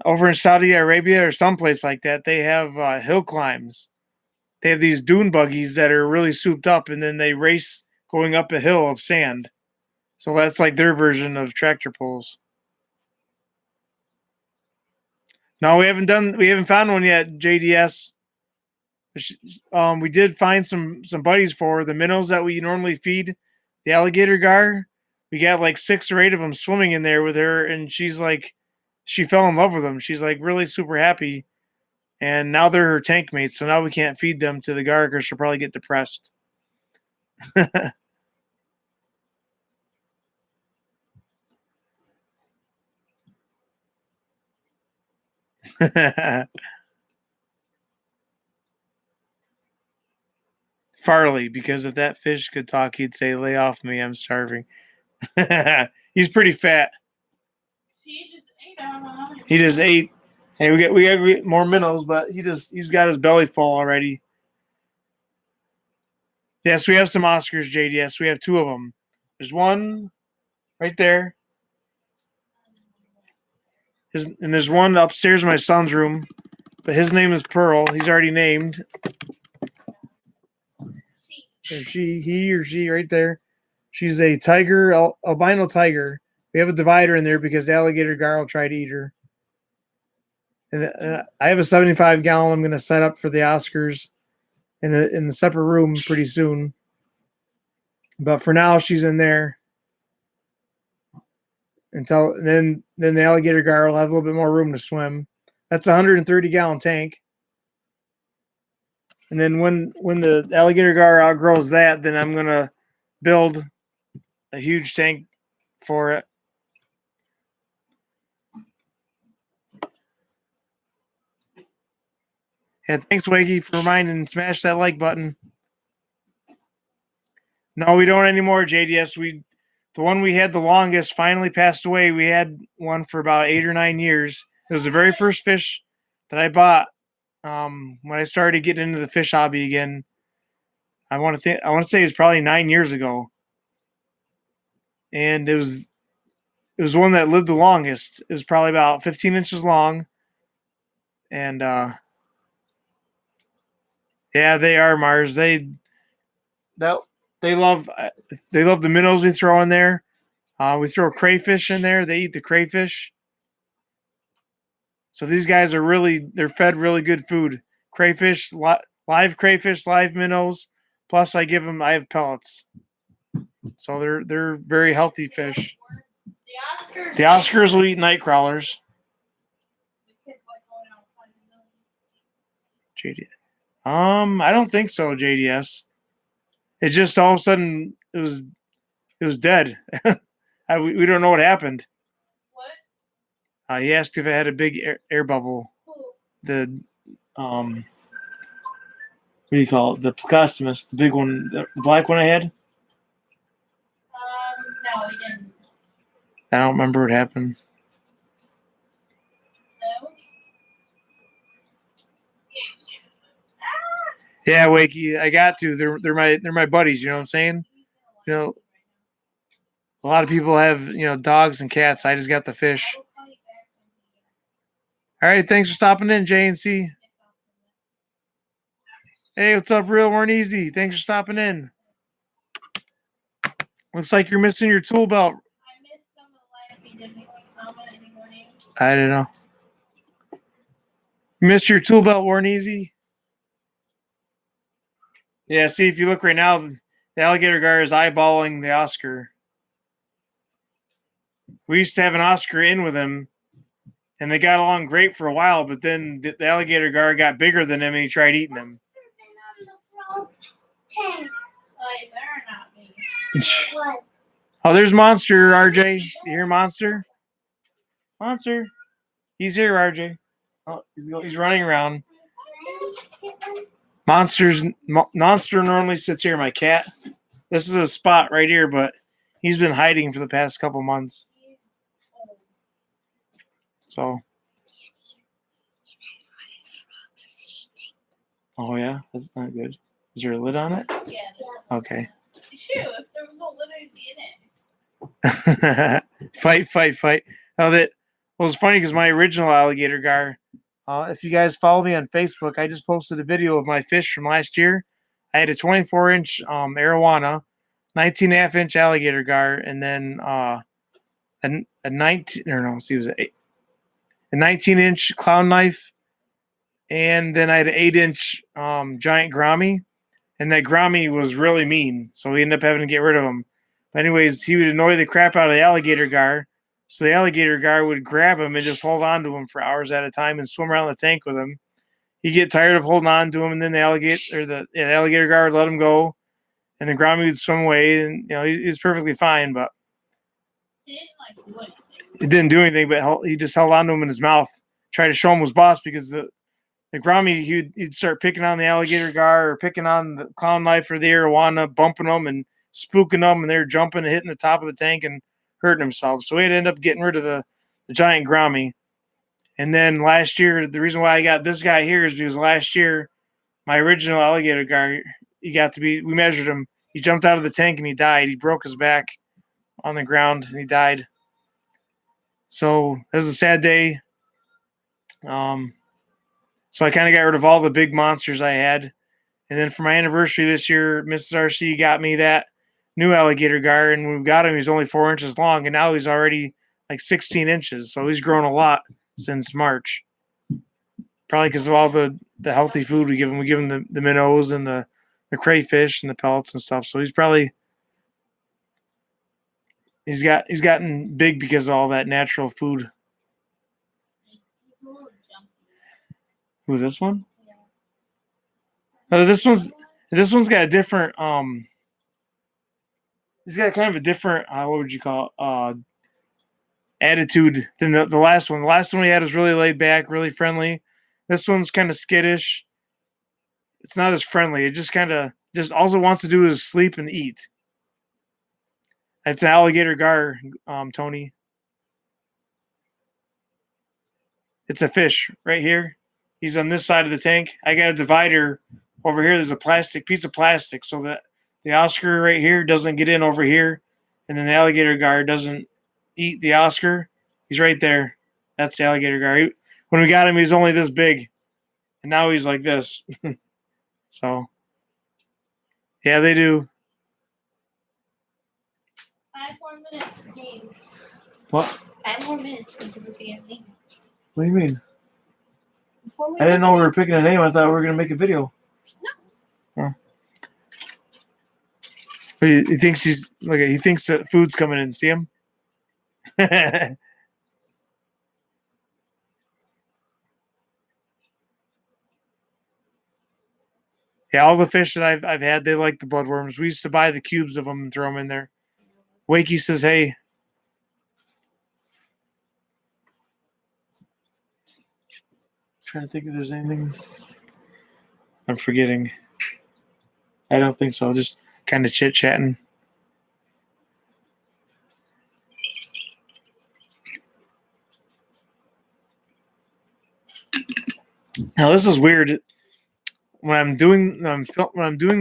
over in Saudi Arabia or someplace like that, they have hill climbs. they have these dune buggies that are really souped up, and then they race going up a hill of sand. So that's like their version of tractor pulls. No, we haven't found one yet, JDS. We did find some buddies for her, the minnows that we normally feed the alligator gar. We got like 6 or 8 of them swimming in there with her, and she fell in love with them. She's like really super happy, and now they're her tank mates. So now we can't feed them to the gar because she'll probably get depressed. Farley, because if that fish could talk, he'd say, "Lay off me, I'm starving." He's pretty fat. She just ate on. He just ate. Hey, we got more minnows, but he's got his belly full already. Yes, we have some Oscars, JDS. We have 2 of them. There's one right there. And there's one upstairs in my son's room, but his name is Pearl. He's already named. He or she right there. She's a tiger, albino tiger. We have a divider in there because the alligator gar will try to eat her. And I have a 75-gallon I'm going to set up for the Oscars in the separate room pretty soon. But for now, she's in there until then the alligator gar will have a little bit more room to swim. That's a 130-gallon tank. And then when the alligator gar outgrows that, then I'm going to build a huge tank for it. And thanks, Wakey, for reminding. Smash that like button. No, we don't anymore, JDS. The one we had the longest finally passed away. We had one for about 8 or 9 years. It was the very first fish that I bought when I started getting into the fish hobby again. I want to say it's probably 9 years ago, and it was one that lived the longest. It was probably about 15 inches long, and yeah, they are Mars. That they love the minnows we throw in there. We throw crayfish in there. They eat the crayfish. So these guys they're fed really good food. Crayfish, live crayfish, live minnows. Plus, I have pellets. So they're very healthy fish. The Oscars will eat night crawlers. JDS. I don't think so, JDS. It just all of a sudden it was dead. We don't know what happened. What? He asked if it had a big air bubble. The what do you call it? The Plecostomus, the big one, the black one I had. No, we didn't. I don't remember what happened. No. Yeah, Wakey, I got to. They're my buddies. You know what I'm saying? You know, a lot of people have dogs and cats. I just got the fish. All right, thanks for stopping in, JNC. Hey, what's up, Real Weren't Easy? Thanks for stopping in. Looks like you're missing your tool belt. I missed some of the live feed. I don't know. You missed your tool belt, Weren't Easy? Yeah, see, if you look right now, the alligator gar is eyeballing the Oscar. We used to have an Oscar in with him, and they got along great for a while, but then the alligator gar got bigger than him, and he tried eating him. Oh, there's Monster, RJ. You hear Monster? Monster. He's here, RJ. Oh, he's running around. Monster normally sits here, my cat. This is a spot right here, but he's been hiding for the past couple months. So. Oh, yeah? That's not good. Is there a lid on it? Yeah. Okay. Shoot, if there was no lid, I'd be in it. Fight. Oh, it's funny because my original alligator gar, If you guys follow me on Facebook, I just posted a video of my fish from last year. I had a 24-inch arowana, 19.5-inch alligator gar, and then a 19 or no, see, it was a 19-inch clown knife, and then I had an 8-inch giant Grammy, and that Grammy was really mean, so we ended up having to get rid of him. But anyways, he would annoy the crap out of the alligator gar, so the alligator gar would grab him and just hold on to him for hours at a time and swim around the tank with him. He'd get tired of holding on to him, and then the alligator gar would let him go, and the Grammy would swim away, and he was perfectly fine, but He didn't like do anything. it didn't do anything. But he just held on to him in his mouth, tried to show him was boss because the Grammy, he'd start picking on the alligator gar or picking on the clown knife or the arowana, bumping them and spooking them, and they're jumping and hitting the top of the tank and hurting themselves. So we had to end up getting rid of the giant Grammy. And then last year, the reason why I got this guy here is because last year, my original alligator gar, we measured him. He jumped out of the tank and he died. He broke his back on the ground and he died. So it was a sad day. So I kind of got rid of all the big monsters I had. And then for my anniversary this year, Mrs. RC got me that new alligator gar. And when we got him, he was only 4 inches long. And now he's already like 16 inches. So he's grown a lot since March. Probably because of all the healthy food we give him. We give him the minnows and the crayfish and the pellets and stuff. So he's gotten big because of all that natural food. He's a little jumpy. Who's this one? Yeah. This one's got a different he's got kind of a different what would you call attitude than the last one. The last one we had was really laid back, really friendly. This one's kind of skittish. It's not as friendly. It just all it wants to do is sleep and eat. It's an alligator gar, Tony. It's a fish right here. He's on this side of the tank. I got a divider over here. There's a piece of plastic so that the Oscar right here doesn't get in over here, and then the alligator gar doesn't eat the Oscar. He's right there. That's the alligator gar. When we got him, he was only this big, and now he's like this. So, yeah, they do. 5 more minutes for games. What? 5 more minutes until the game. What do you mean? Before we I didn't know we pick were picking a name. I thought we were going to make a video. No. But he thinks he thinks that food's coming in. See him? Yeah, all the fish that I've had, they like the bloodworms. We used to buy the cubes of them and throw them in there. Wakey says, "Hey." Trying to think if there's anything I'm forgetting. I don't think so. Just kind of chit chatting. Now this is weird. When I'm doing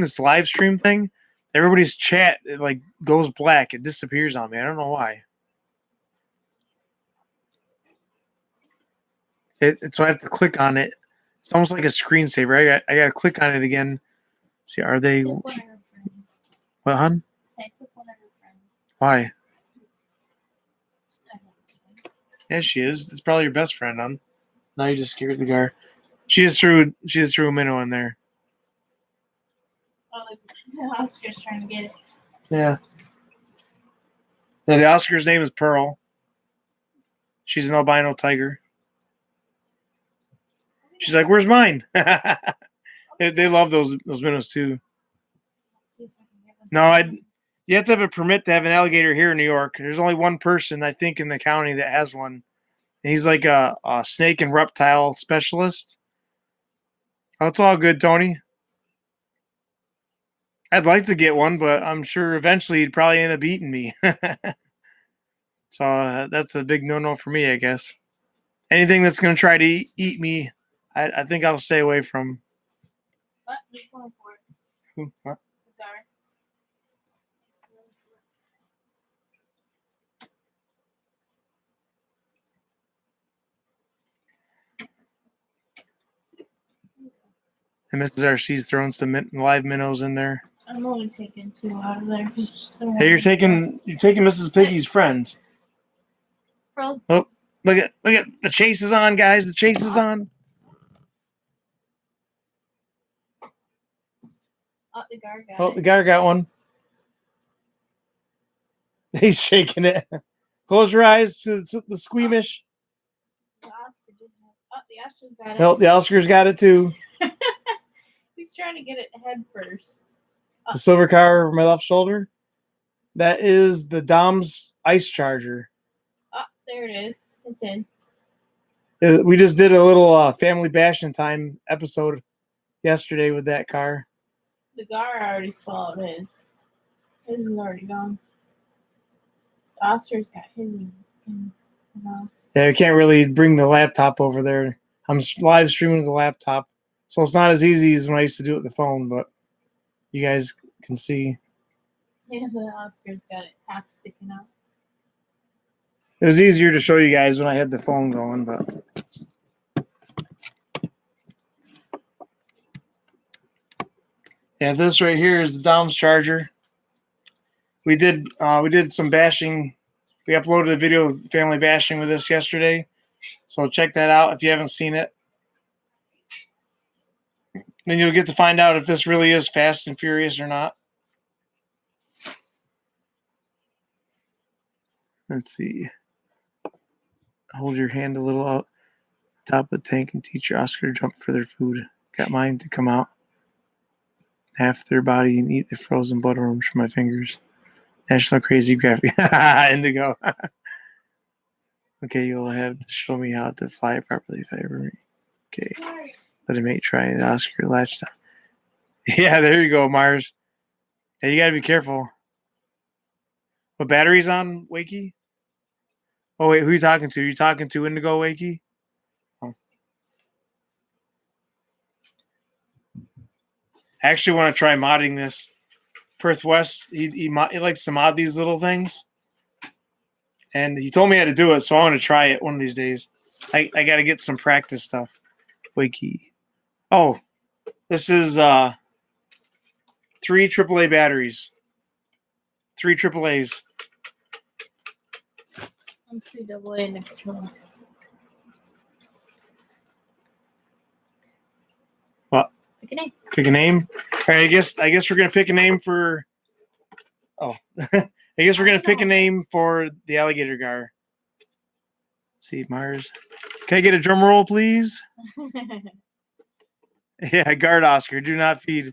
this live stream thing, everybody's chat it goes black. It disappears on me. I don't know why. So I have to click on it. It's almost like a screensaver. I got to click on it again. See, are they? took one of her friends. What, hun? I took one of her friends. Why? She's not helping. Yeah, she is. It's probably your best friend, hun. Now you just scared the guy. She just threw a minnow in there. Oh, the Oscar's trying to get it. Yeah. Now, the Oscar's name is Pearl. She's an albino tiger. She's like, "Where's mine?" They love those minnows too. See if I can get one. No, you have to have a permit to have an alligator here in New York. There's only one person I think in the county that has one. And he's like a snake and reptile specialist. Oh, it's all good, Tony. I'd like to get one, but I'm sure eventually he'd probably end up eating me. So that's a big no-no for me, I guess. Anything that's going to try to eat me, I think I'll stay away from. What? Who's going for it? What? The guard. And Mrs. RC's throwing some live minnows in there. I'm only taking 2 out of there because Hey, you're taking Mrs. Piggy's friends. frozen. Oh, look at the chase is on, guys. The chase is on. Oh, the guard got Oh, it. the guy got one. He's shaking it. Close your eyes to the squeamish. The Oscar did have. Oh, the Oscar's got it. Nope, the Oscar's got it too. He's trying to get it head first. The silver car over my left shoulder. That is the Dom's ice charger. Oh, there it is. It's in. We just did a little family bashing time episode yesterday with that car. The guard already swallowed his. His is already gone. The Oscar's got his in the mouth. Yeah, we can't really bring the laptop over there. I'm live streaming with the laptop, so it's not as easy as when I used to do it with the phone, but you guys can see. Yeah, the Oscar's got it half sticking out. It was easier to show you guys when I had the phone going, but yeah, this right here is the Dom's charger. We did some bashing. We uploaded a video of family bashing with this yesterday, so check that out if you haven't seen it. Then you'll get to find out if this really is Fast and Furious or not. Let's see. Hold your hand a little out top of the tank and teach your Oscar to jump for their food. Got mine to come out half their body and eat the frozen butterworms from my fingers. National CRAY-Z graphic. Indigo. Okay, you'll have to show me how to fly it properly if I ever. Okay. Let a mate try the Oscar latch down. Yeah, there you go, Mars. Hey, you gotta be careful. What battery's on, Wakey? Oh wait, who are you talking to? You talking to Indigo, Wakey? Oh. I actually want to try modding this. Perth West, he likes to mod these little things, and he told me how to do it, so I want to try it one of these days. I got to get some practice stuff. Wakey. Oh, this is 3 AAA batteries. 3 AAAs. I'm 3 AA in the controller. What? Pick a name. Pick a name. All right, I guess we're gonna pick a name for. Oh, I guess we're gonna pick a name for the alligator gar. Let's see, Mars. Can I get a drum roll, please? Yeah, guard Oscar. Do not feed.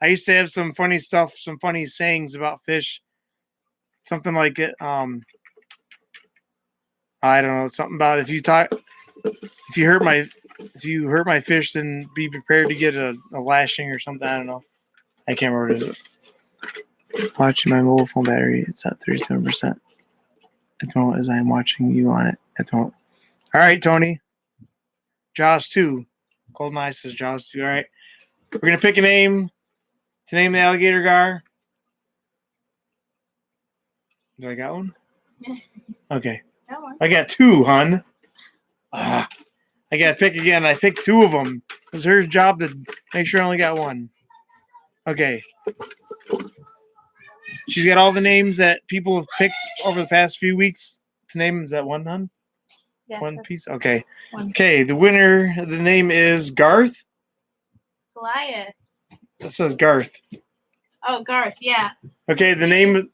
I used to have some funny stuff, some funny sayings about fish. Something like it. I don't know. Something about if you hurt my fish, then be prepared to get a lashing or something. I don't know. I can't remember what it is. Watching my mobile phone battery. It's at 37%. At the moment, as I am watching you on it. At the moment. All right, Tony. Jaws 2. Golden Eye says Jaws 2. All right. We're going to pick a name to name the alligator gar. Do I got one? Okay. I got 2, hun. I got to pick again. I picked 2 of them. It was her job to make sure I only got 1. Okay. She's got all the names that people have picked over the past few weeks to name. Is that one, hun? Yes, One piece? Okay. One. Okay, the winner, the name is Garth. Goliath. It says Garth. Oh, Garth, yeah. Okay, the name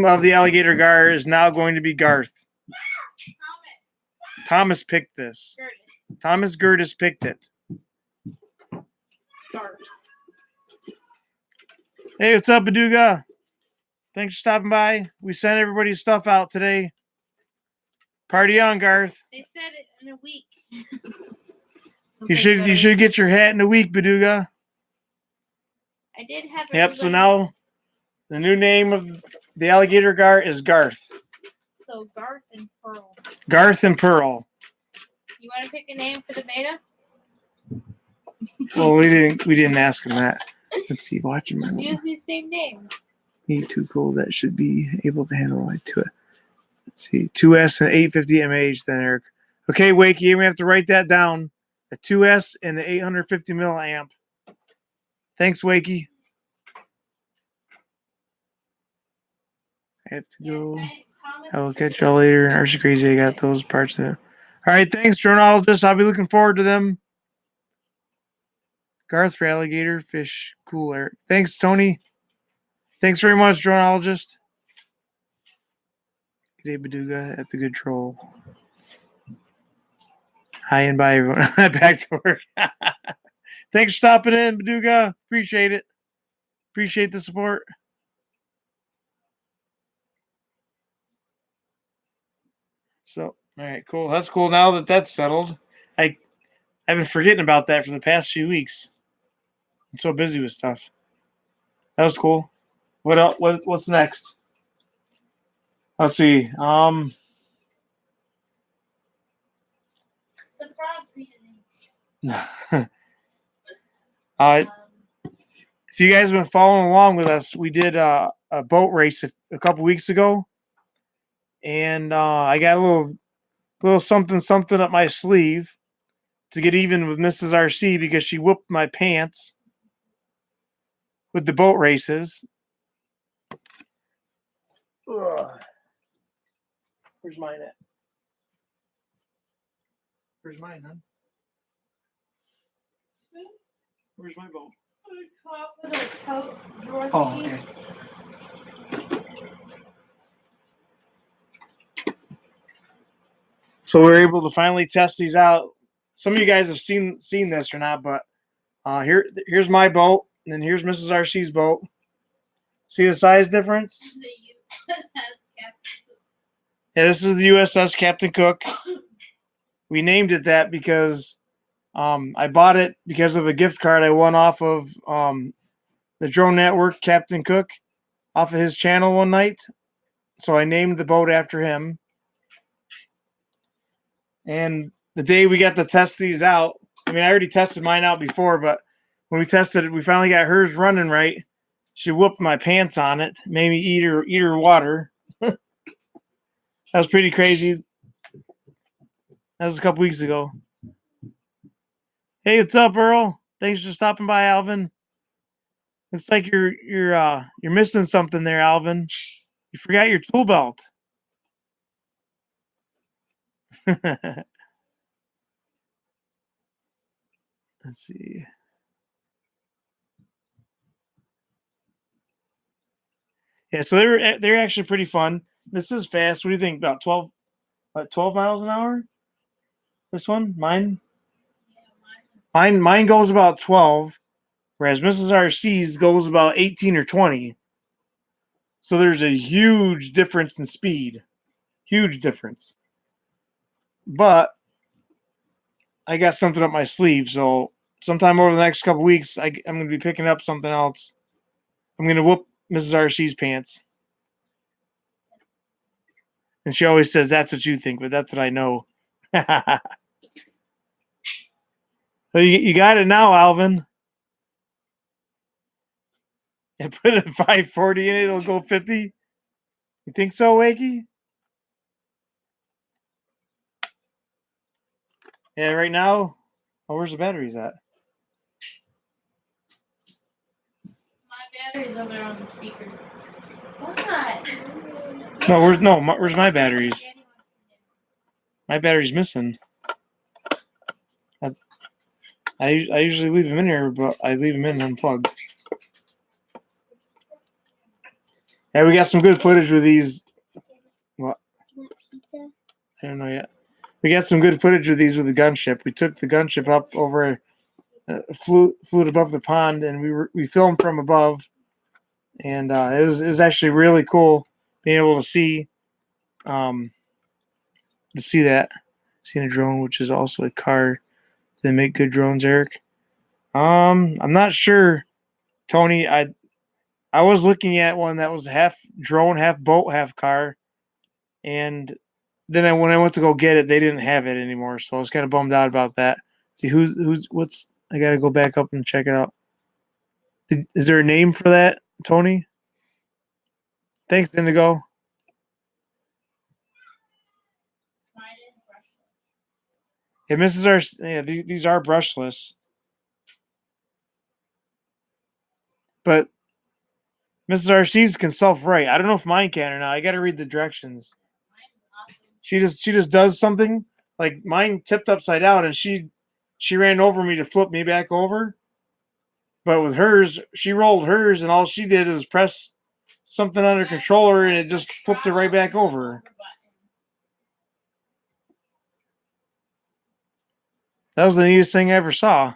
of the alligator gar is now going to be Garth. Thomas picked this. Curtis. Thomas Gertis picked it. Garth. Hey, what's up, Baduga? Thanks for stopping by. We sent everybody's stuff out today. Party on, Garth. They said it in a week. You should get your hat in a week, Baduga. I did have it. Yep, so now the new name of the alligator gar is Garth. So Garth and Pearl. Garth and Pearl. You want to pick a name for the beta? Well, we didn't ask him that. Let's see, watch him. Just use these same names. Need 2 cool that should be able to handle like 2. Let's see, 2S and 850 mAh. Then Eric. Okay, Wakey, we have to write that down. A 2S and an 850 milliamp. Thanks, Wakey. I have to go. I will catch y'all later. RC Crazy, I got those parts of it. All right, thanks, journalist. I'll be looking forward to them. Garth for alligator fish. Cool, Eric. Thanks, Tony. Thanks very much, journalist. G'day, Baduga at the Good Troll. Hi and bye, everyone. Back to work. Thanks for stopping in, Baduga. Appreciate it. Appreciate the support. So, all right, cool. That's cool. Now that that's settled, I've been forgetting about that for the past few weeks. I'm so busy with stuff. That was cool. What else? What's next? Let's see. The frog reasoning. If you guys have been following along with us, we did a boat race a couple weeks ago, and I got a little something up my sleeve to get even with Mrs. RC because she whooped my pants with the boat races. Ugh. Where's mine at? Where's mine, huh? Where's my boat? Oh, okay. So we were able to finally test these out. Some of you guys have seen this or not, but here's my boat, and then here's Mrs. RC's boat. See the size difference? Yeah, this is the USS Captain Cook. We named it that because I bought it because of a gift card I won off of the Drone Network, Captain Cook, off of his channel one night. So I named the boat after him. And the day we got to test these out, I mean, I already tested mine out before, but when we tested it, we finally got hers running right. She whooped my pants on it, made me eat her water. That was pretty crazy. That was a couple weeks ago. Hey, what's up, Earl? Thanks for stopping by, Alvin. Looks like you're missing something there, Alvin. You forgot your tool belt. Let's see. Yeah, so they're actually pretty fun. This is fast. What do you think? About 12 miles an hour? This one? Mine goes about 12, whereas Mrs. RC's goes about 18 or 20. So there's a huge difference in speed. Huge difference. But I got something up my sleeve, so sometime over the next couple weeks, I'm going to be picking up something else. I'm going to whoop Mrs. RC's pants. And she always says, that's what you think, but that's what I know. So you got it now, Alvin. You put a 540 in it, it'll go 50. You think so, Wakey? Yeah, right now. Oh, where's the batteries at? My battery's over there on the speaker. What? No, where's my batteries? My battery's missing. I usually leave them in here, but I leave them in unplugged. Yeah, we got some good footage with these. What? Pizza? I don't know yet. We got some good footage with these with the gunship. We took the gunship up over, flew it above the pond, and we filmed from above, and it was actually really cool being able to see that. Seeing a drone, which is also a car. So they make good drones, Eric. I'm not sure, Tony. I was looking at one that was half drone, half boat, half car, and then when I went to go get it, they didn't have it anymore. So I was kind of bummed out about that. See what's. I gotta go back up and check it out. Is there a name for that, Tony? Thanks, Indigo. Yeah, Mrs. R. Yeah, these are brushless. but Mrs. RC's can self-write. I don't know if mine can or not. I got to read the directions. She just does something like mine tipped upside down, and she ran over me to flip me back over. But with hers, she rolled hers, and all she did was press something on her controller, and it just flipped it right back over. That was the neatest thing I ever saw.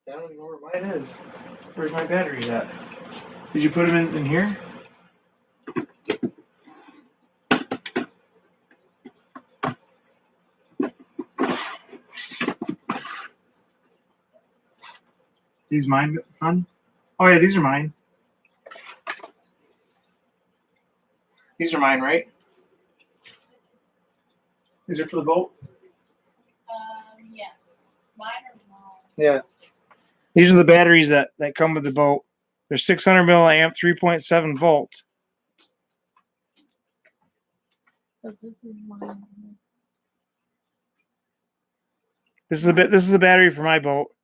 I don't even know where mine is. Where's my batteries at? Did you put them in here? These mine, hon? Oh yeah, these are mine. These are mine, right? These are for the boat? Yes. Mine are small. Yeah. These are the batteries that come with the boat. They're 600 milliamp, 3.7 volt. Because this is mine. This is a battery for my boat.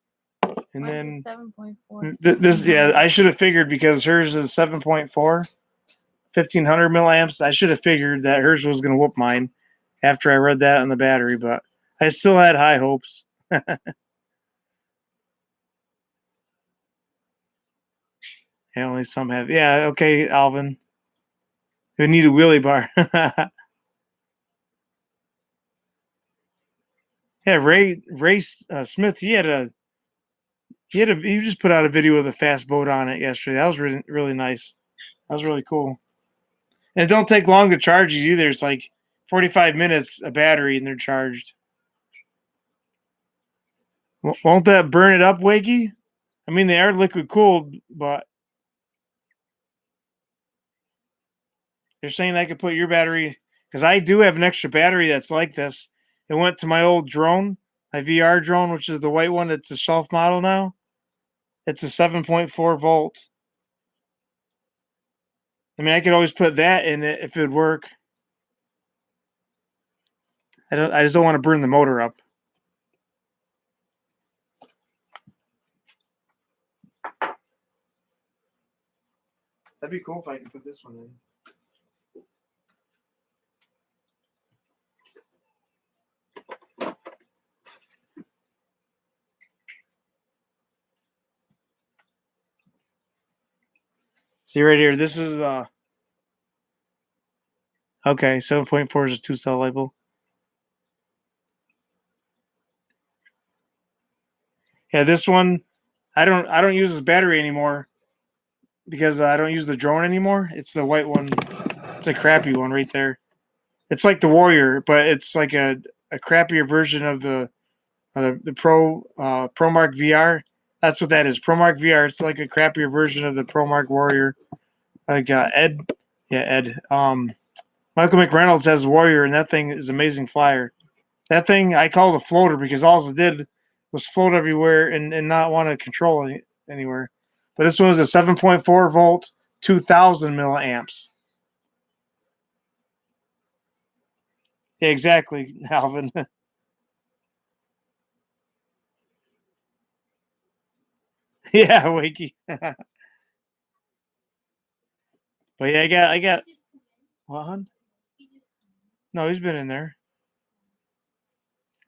And Mine's then 7.4. this, yeah, I should have figured because hers is 7.4, 1500 milliamps. I should have figured that hers was going to whoop mine after I read that on the battery, but I still had high hopes. Yeah, only some have. Yeah, okay, Alvin. We need a wheelie bar. Yeah, Ray Smith. He just put out a video with a fast boat on it yesterday. That was really nice. That was really cool. And it don't take long to charge these either. It's like 45 minutes a battery and they're charged. Won't that burn it up, Wakey? I mean, they are liquid cooled, but they're saying I could put your battery because I do have an extra battery that's like this. It went to my old drone, my VR drone, which is the white one. It's a shelf model now. It's a 7.4 volt. I mean, I could always put that in it if it would work. I just don't want to burn the motor up. That'd be cool if I could put this one in. See right here, this is okay, 7.4 is a 2-cell light bulb. Yeah, this one I don't use this battery anymore because I don't use the drone anymore. It's the white one. It's a crappy one right there. It's like the Warrior, but it's like a crappier version of the ProMark VR. That's what that is. ProMark VR. It's like a crappier version of the ProMark Warrior. Like Ed, yeah, Ed. Michael McReynolds has Warrior, and that thing is amazing flyer. That thing I call it a floater because all it did was float everywhere and not want to control anywhere. But this one was a 7.4 volt, 2,000 milliamps. Yeah, exactly, Alvin. Yeah, Wakey. But yeah, I got. What, hon? No, he's been in there.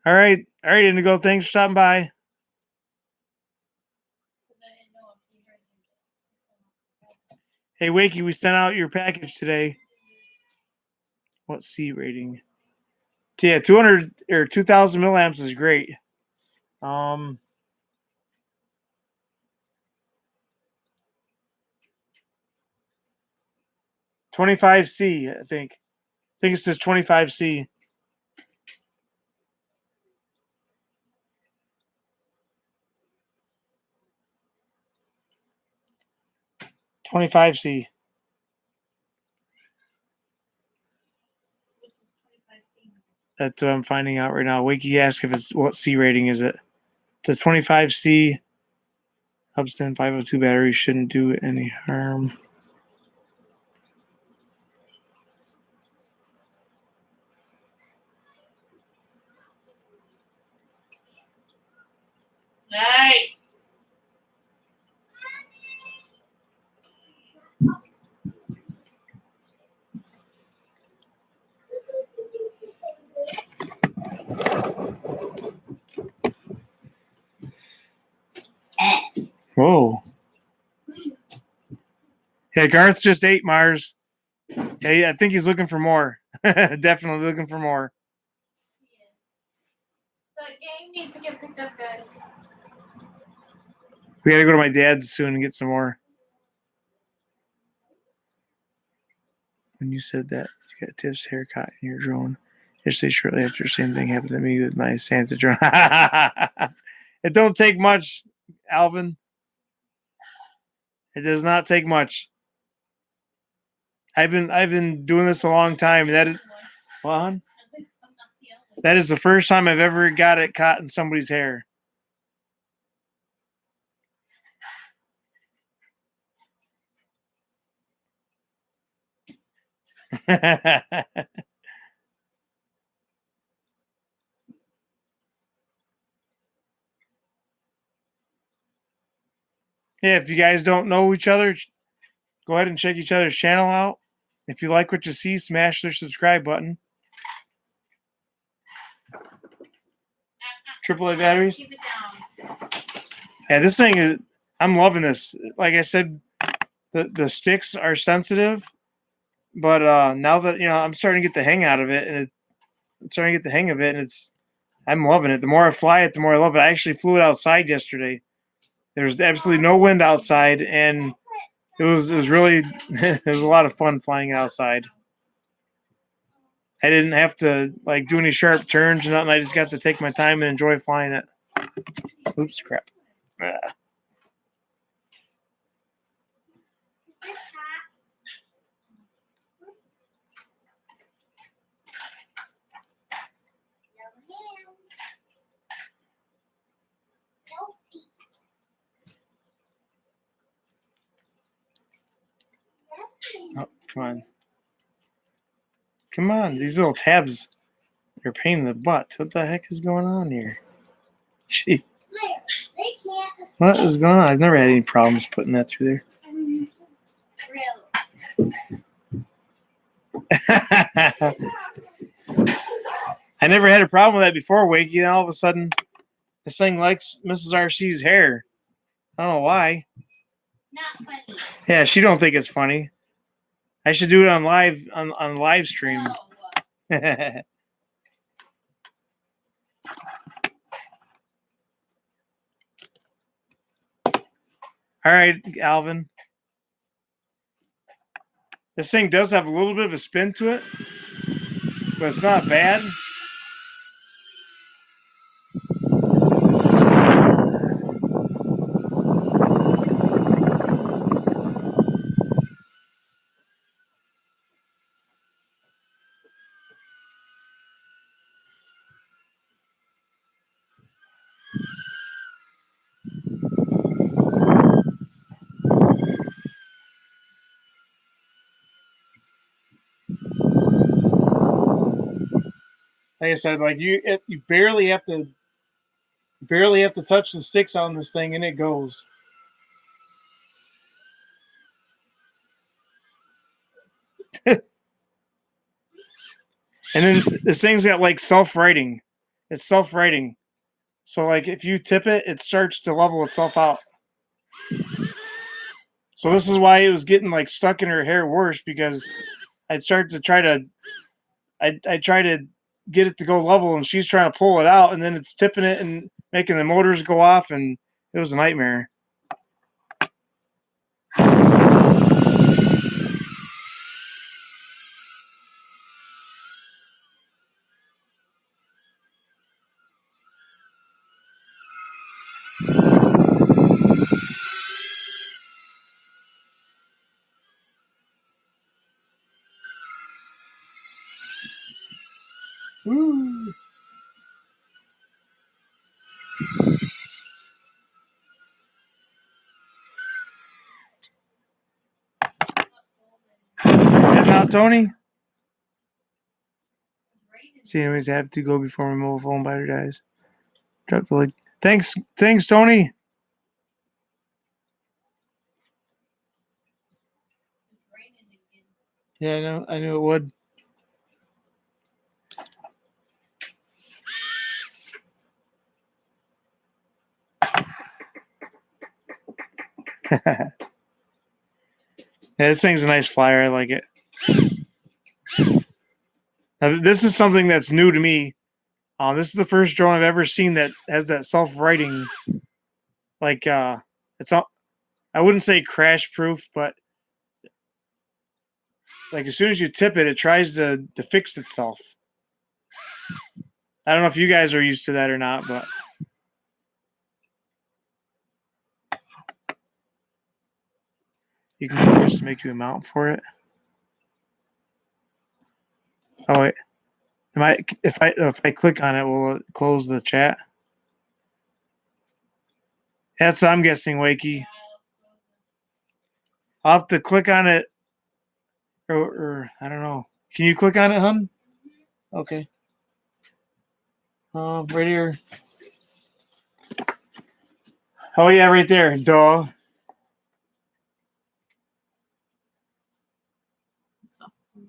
All right, Indigo. Thanks for stopping by. Hey, Wakey, we sent out your package today. What C rating? Yeah, 200 or 2,000 milliamps is great. 25C, I think. I think it says 25C. 25C. That's what I'm finding out right now. Wakey asked if it's what C rating is it. It's a 25C. Hubston 502 battery shouldn't do any harm. Whoa. Yeah, Garth just ate Mars. Yeah, I think he's looking for more. Definitely looking for more. The game needs to get picked up, guys. We gotta go to my dad's soon and get some more. When you said that, you got Tiff's haircut in your drone. Yesterday, shortly after, the same thing happened to me with my Santa drone. It don't take much, Alvin. It does not take much. I've been doing this a long time. That is, well, hon? That is the first time I've ever got it caught in somebody's hair. Yeah, if you guys don't know each other, go ahead and check each other's channel out. If you like what you see, smash the subscribe button. AAA batteries. Keep it down. Yeah, this thing is. I'm loving this. Like I said, the sticks are sensitive, but now that I'm starting to get the hang out of it, and I'm starting to get the hang of it, and I'm loving it. The more I fly it, the more I love it. I actually flew it outside yesterday. There's absolutely no wind outside, and it was really it was a lot of fun flying outside. I didn't have to do any sharp turns or nothing. I just got to take my time and enjoy flying it. Oops, crap. Oh, come on. Come on. These little tabs are a pain in the butt. What the heck is going on here? Gee. What is going on? I've never had any problems putting that through there. I never had a problem with that before, Wakey. All of a sudden, this thing likes Mrs. RC's hair. I don't know why. Not funny. Yeah, she don't think it's funny. I should do it on live stream. No. All right, Alvin. This thing does have a little bit of a spin to it, but it's not bad. Like I said, you barely have to touch the sticks on this thing, and it goes. And then this thing's got self-righting. It's self-righting. So if you tip it, it starts to level itself out. So this is why it was getting stuck in her hair worse, because I'd start to I try to get it to go level, and she's trying to pull it out, and then it's tipping it and making the motors go off, and it was a nightmare. Woo. Heading out, Tony? See, anyways, I have to go before my mobile phone battery dies. Drop the link. Thanks, Tony. Yeah, I knew it would. Yeah, this thing's a nice flyer. I like it. Now, this is something that's new to me. This is the first drone I've ever seen that has that self-righting, like it's all. I wouldn't say crash-proof, but like as soon as you tip it, it tries to fix itself. I don't know if you guys are used to that or not, but you can just make you a mount for it. Oh wait, if I click on it, will it close the chat? That's what I'm guessing, Wakey. I'll have to click on it, or I don't know. Can you click on it, hun? Okay. Right here. Oh yeah, right there. Duh.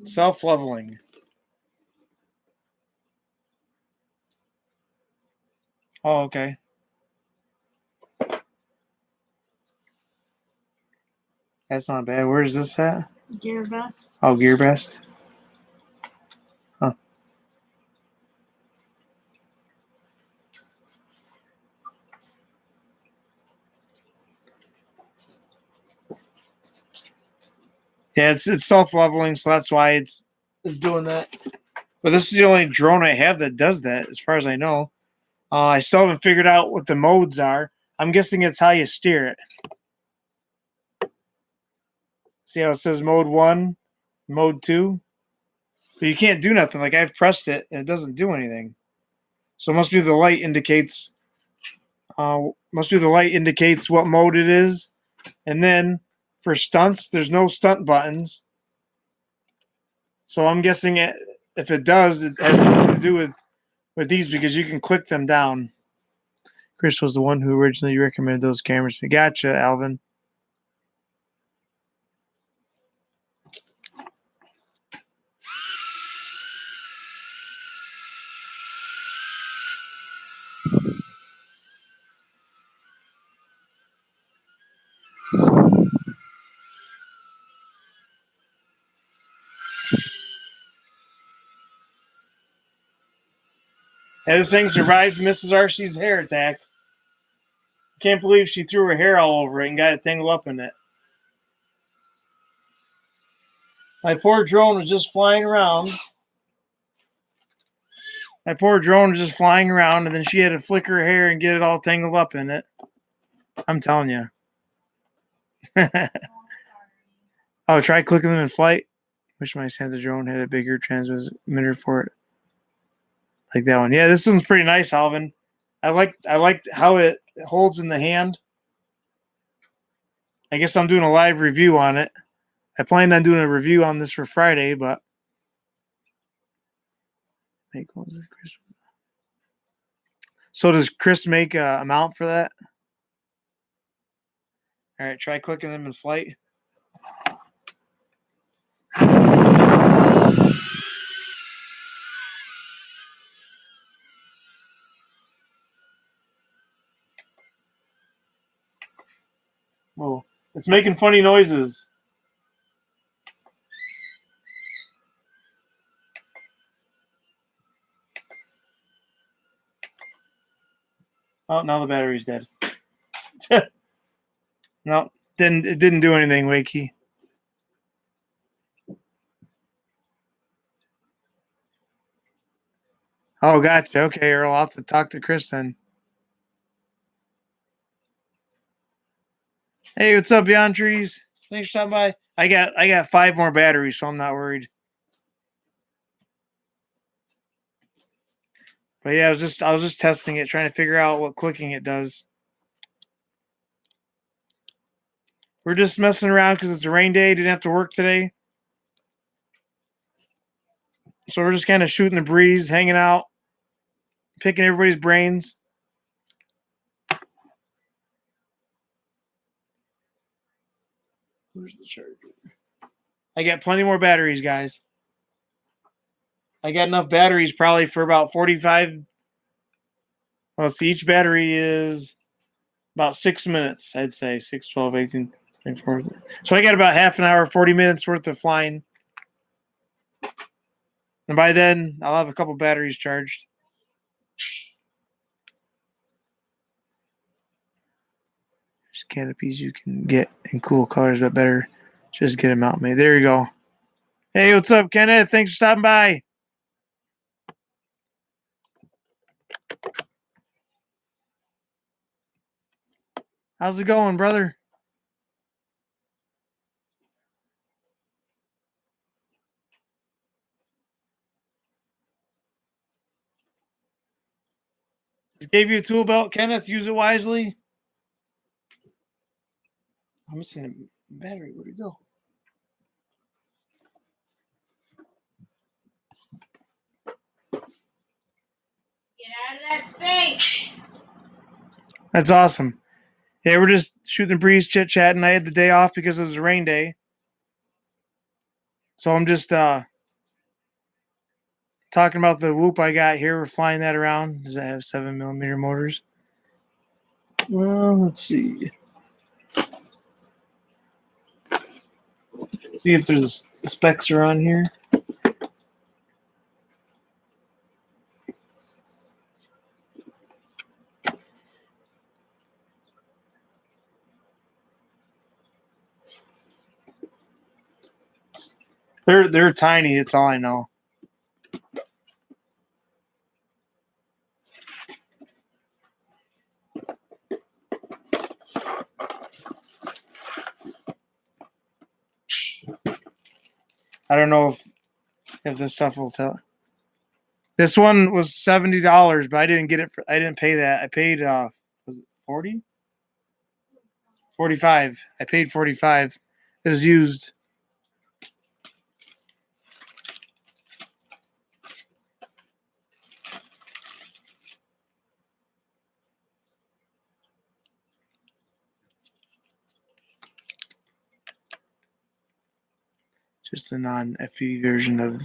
Self-leveling. Oh, okay. That's not bad. Where is this at? Gear Best. Oh, Gear Best. Huh. Yeah, it's self-leveling, so that's why it's doing that. But this is the only drone I have that does that, as far as I know. I still haven't figured out what the modes are. I'm guessing it's how you steer it. See how it says mode 1, mode 2? But you can't do nothing. Like I've pressed it and it doesn't do anything. So it must be the light indicates what mode it is. And then for stunts, there's no stunt buttons. So I'm guessing if it does, it has something to do with these because you can click them down. Chris was the one who originally recommended those cameras. Gotcha, Alvin. Yeah, this thing survived Mrs. RC's hair attack. Can't believe she threw her hair all over it and got it tangled up in it. My poor drone was just flying around. And then she had to flick her hair and get it all tangled up in it. I'm telling you. Oh, try clicking them in flight. Wish my Santa drone had a bigger transmitter for it. Like that one. Yeah, this one's pretty nice, Alvin. I like how it holds in the hand. I guess I'm doing a live review on it. I planned on doing a review on this for Friday, but so does Chris make a mount for that? All right, try clicking them in flight. Whoa, it's making funny noises. Oh, now the battery's dead. No, it didn't do anything, Wakey. Oh, gotcha. Okay, Earl, I'll have to talk to Chris then. Hey, what's up, Beyond Trees? Thanks for stopping by. I got 5 more batteries, so I'm not worried. But yeah, I was just testing it, trying to figure out what clicking it does. We're just messing around because it's a rain day. Didn't have to work today, so we're just kind of shooting the breeze, hanging out, picking everybody's brains. Where's the charger? I got plenty more batteries, guys. I got enough batteries probably for about 45. Let's see, each battery is about 6 minutes, I'd say. 6, 12, 18, 24. So I got about half an hour, 40 minutes worth of flying. And by then, I'll have a couple batteries charged. There's canopies you can get in cool colors, but better just get them out made. There you go. Hey, what's up, Kenneth? Thanks for stopping by. How's it going, brother? Just gave you a tool belt, Kenneth. Use it wisely. I'm missing a battery. Where'd it go? Get out of that sink. That's awesome. Yeah, we're just shooting the breeze, chit chatting. I had the day off because it was a rain day, so I'm just talking about the whoop I got here. We're flying that around. Does that have 7mm motors? Well, let's see. See if there's specs are on here. They're tiny. That's all I know. I don't know if this stuff will tell. This one was $70, but I didn't get it. I didn't pay that. I paid was it 40? 45. I paid 45. It was used. Just a non-FPV version of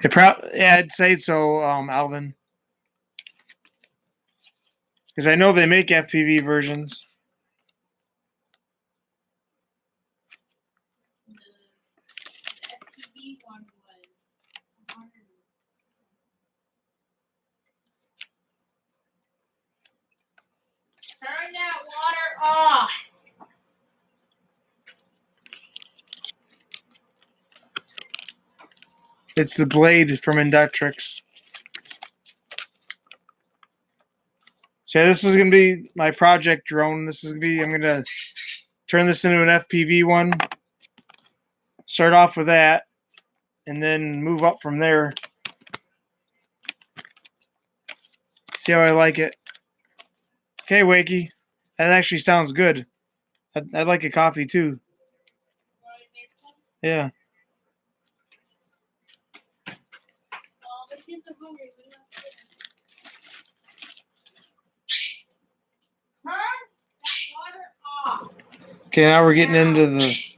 it. Yeah, I'd say so, Alvin, because I know they make FPV versions. The FPV one was 100. Turn that water off. It's the blade from Inductrix. So yeah, this is gonna be my project drone. This is gonna be. I'm gonna turn this into an FPV one. Start off with that, and then move up from there. See how I like it. Okay, Wakey. That actually sounds good. I'd like a coffee too. Yeah. Okay, now we're getting into the.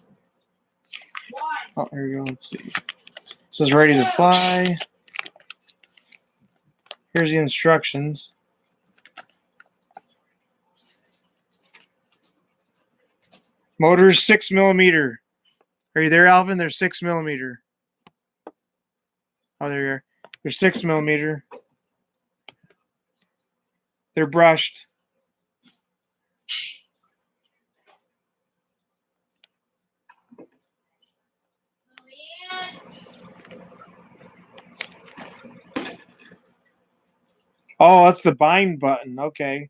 Oh, here we go. Let's see. It says ready to fly. Here's the instructions. Motors 6mm. Are you there, Alvin? They're 6mm. Oh, there you are. They're 6mm. They're brushed. Oh, that's the bind button. Okay.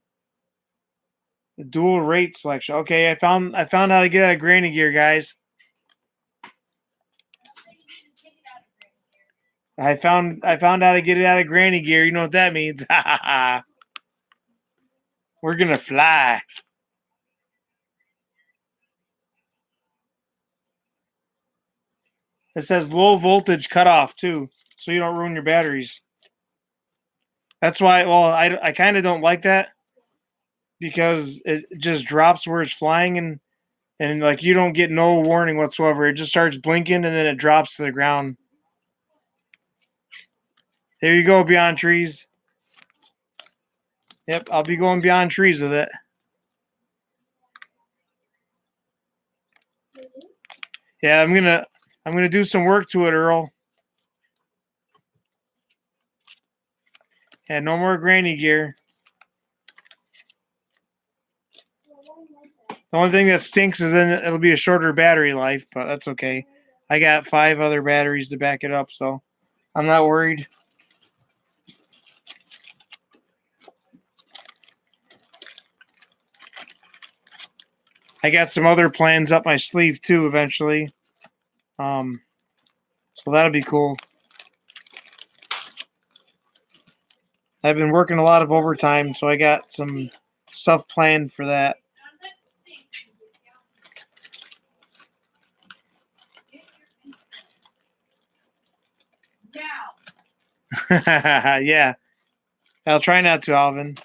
The dual rate selection. Okay, I found how to get out of granny gear, guys. I found how to get it out of granny gear. You know what that means? We're gonna fly. It says low voltage cutoff too, so you don't ruin your batteries. That's why. Well, I kind of don't like that because it just drops where it's flying and like you don't get no warning whatsoever. It just starts blinking and then it drops to the ground. There you go, beyond trees. Yep, I'll be going beyond trees with it. Yeah, I'm gonna do some work to it, Earl. Yeah, no more granny gear. The only thing that stinks is then it'll be a shorter battery life, but that's okay. I got 5 other batteries to back it up, so I'm not worried. I got some other plans up my sleeve too eventually. So that'll be cool. I've been working a lot of overtime, so I got some stuff planned for that. Yeah, I'll try not to, Alvin.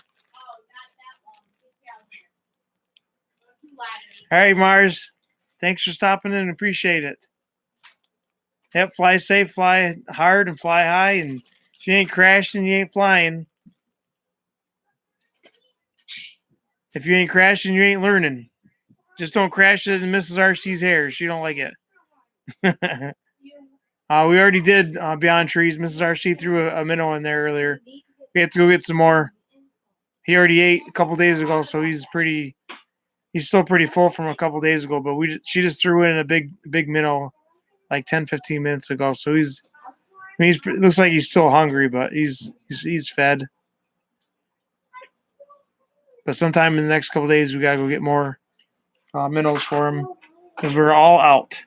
All right, Mars. Thanks for stopping in. Appreciate it. Yep, fly safe, fly hard, and fly high. And if you ain't crashing, you ain't flying. If you ain't crashing, you ain't learning. Just don't crash it in Mrs. RC's hair. She don't like it. We already did Beyond Trees. Mrs. RC threw a minnow in there earlier. We have to go get some more. He already ate a couple days ago, so he's still pretty full from a couple days ago. But she just threw in a big minnow like 10, 15 minutes ago. So he's looks like he's still hungry, but he's fed. But sometime in the next couple days, we gotta go get more minnows for him because we're all out.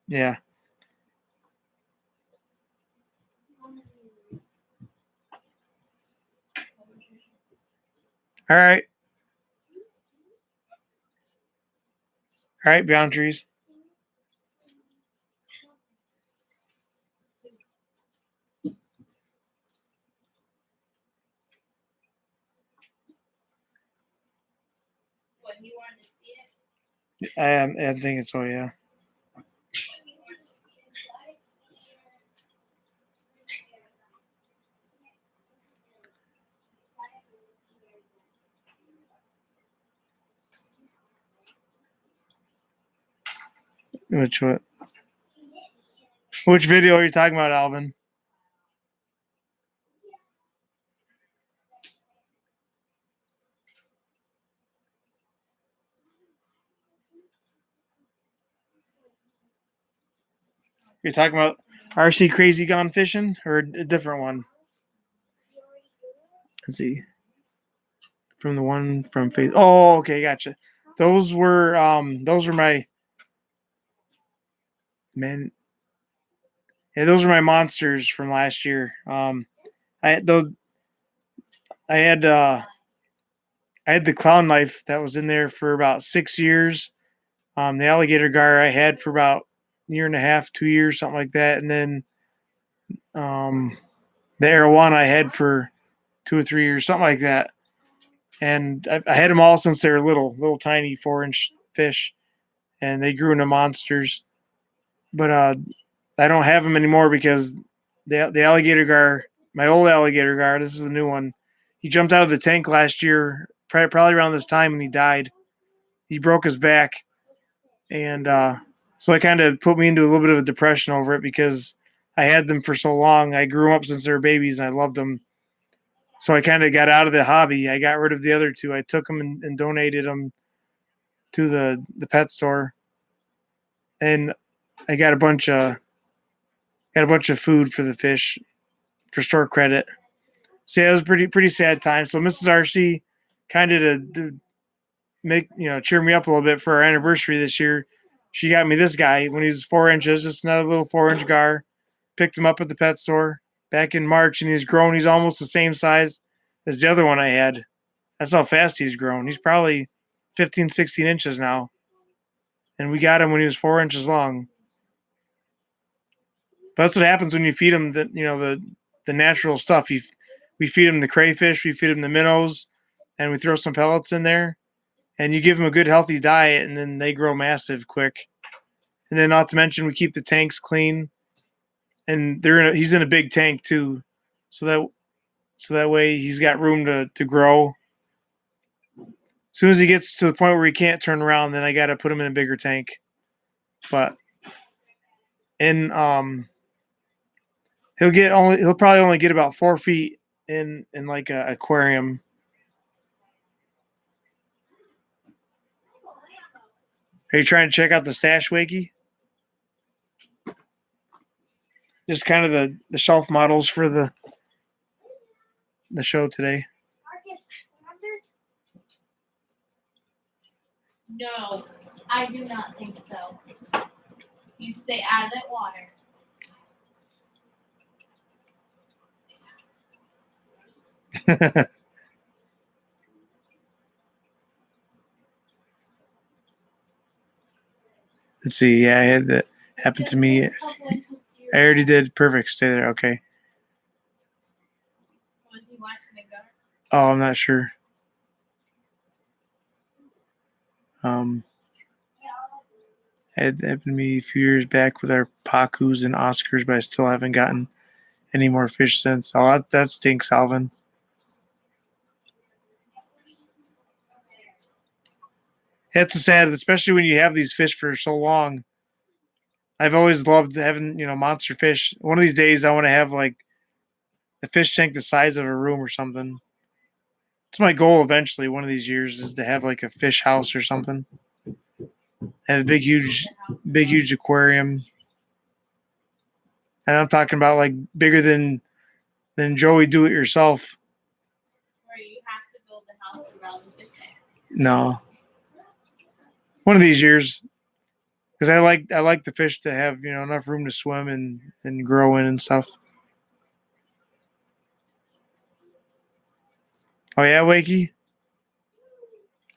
Yeah. All right. All right. Beyond Trees. I'm thinking so. Yeah. Which what? Which video are you talking about, Alvin? You're talking about RC Crazy Gone Fishing or a different one? Let's see. From the one from Faith. Oh, okay, gotcha. Those were my men. Yeah, those were my monsters from last year. I those I had I had the clown knife that was in there for about 6 years. The alligator gar I had for about a year and a half, 2 years, something like that, and then um, the arowana I had for 2 or 3 years, something like that. And I had them all since they were little tiny 4-inch fish, and they grew into monsters. But I don't have them anymore because the alligator gar, my old alligator gar, this is a new one. He jumped out of the tank last year, probably around this time, and he died. He broke his back, and so it kind of put me into a little bit of a depression over it because I had them for so long. I grew them up since they were babies, and I loved them. So I kind of got out of the hobby. I got rid of the other two. I took them and donated them to the pet store, and I got a bunch of food for the fish for store credit. So yeah, it was pretty sad time. So Mrs. RC kind of to make cheer me up a little bit for our anniversary this year. She got me this guy when he was 4 inches, just another little 4-inch gar. Picked him up at the pet store back in March, and he's grown. He's almost the same size as the other one I had. That's how fast he's grown. He's probably 15, 16 inches now, and we got him when he was 4 inches long. But that's what happens when you feed him the natural stuff. We feed him the crayfish, we feed him the minnows, and we throw some pellets in there, and you give them a good healthy diet, and then they grow massive quick. And then not to mention we keep the tanks clean. and he's in a big tank too, so that way he's got room to grow. As soon as he gets to the point where he can't turn around, then I got to put him in a bigger tank. But and he'll probably only get about 4 feet in like a aquarium. Are you trying to check out the stash, Wakey? Just kind of the shelf models for the show today. No, I do not think so. You stay out of that water. Let's see. Yeah, I had that happen to me. I already did. Perfect. Stay there. Okay. Was he watching it go? Oh, I'm not sure. It happened to me a few years back with our Pacus and Oscars, but I still haven't gotten any more fish since. Oh, that stinks, Alvin. It's sad, especially when you have these fish for so long. I've always loved having, monster fish. One of these days, I want to have like a fish tank the size of a room or something. It's my goal eventually. One of these years is to have like a fish house or something. Have a big huge aquarium. And I'm talking about like bigger than Joey Do It Yourself. Where you have to build the house around the fish tank. No. One of these years, because I like the fish to have enough room to swim and grow in and stuff. Oh yeah, Wakey.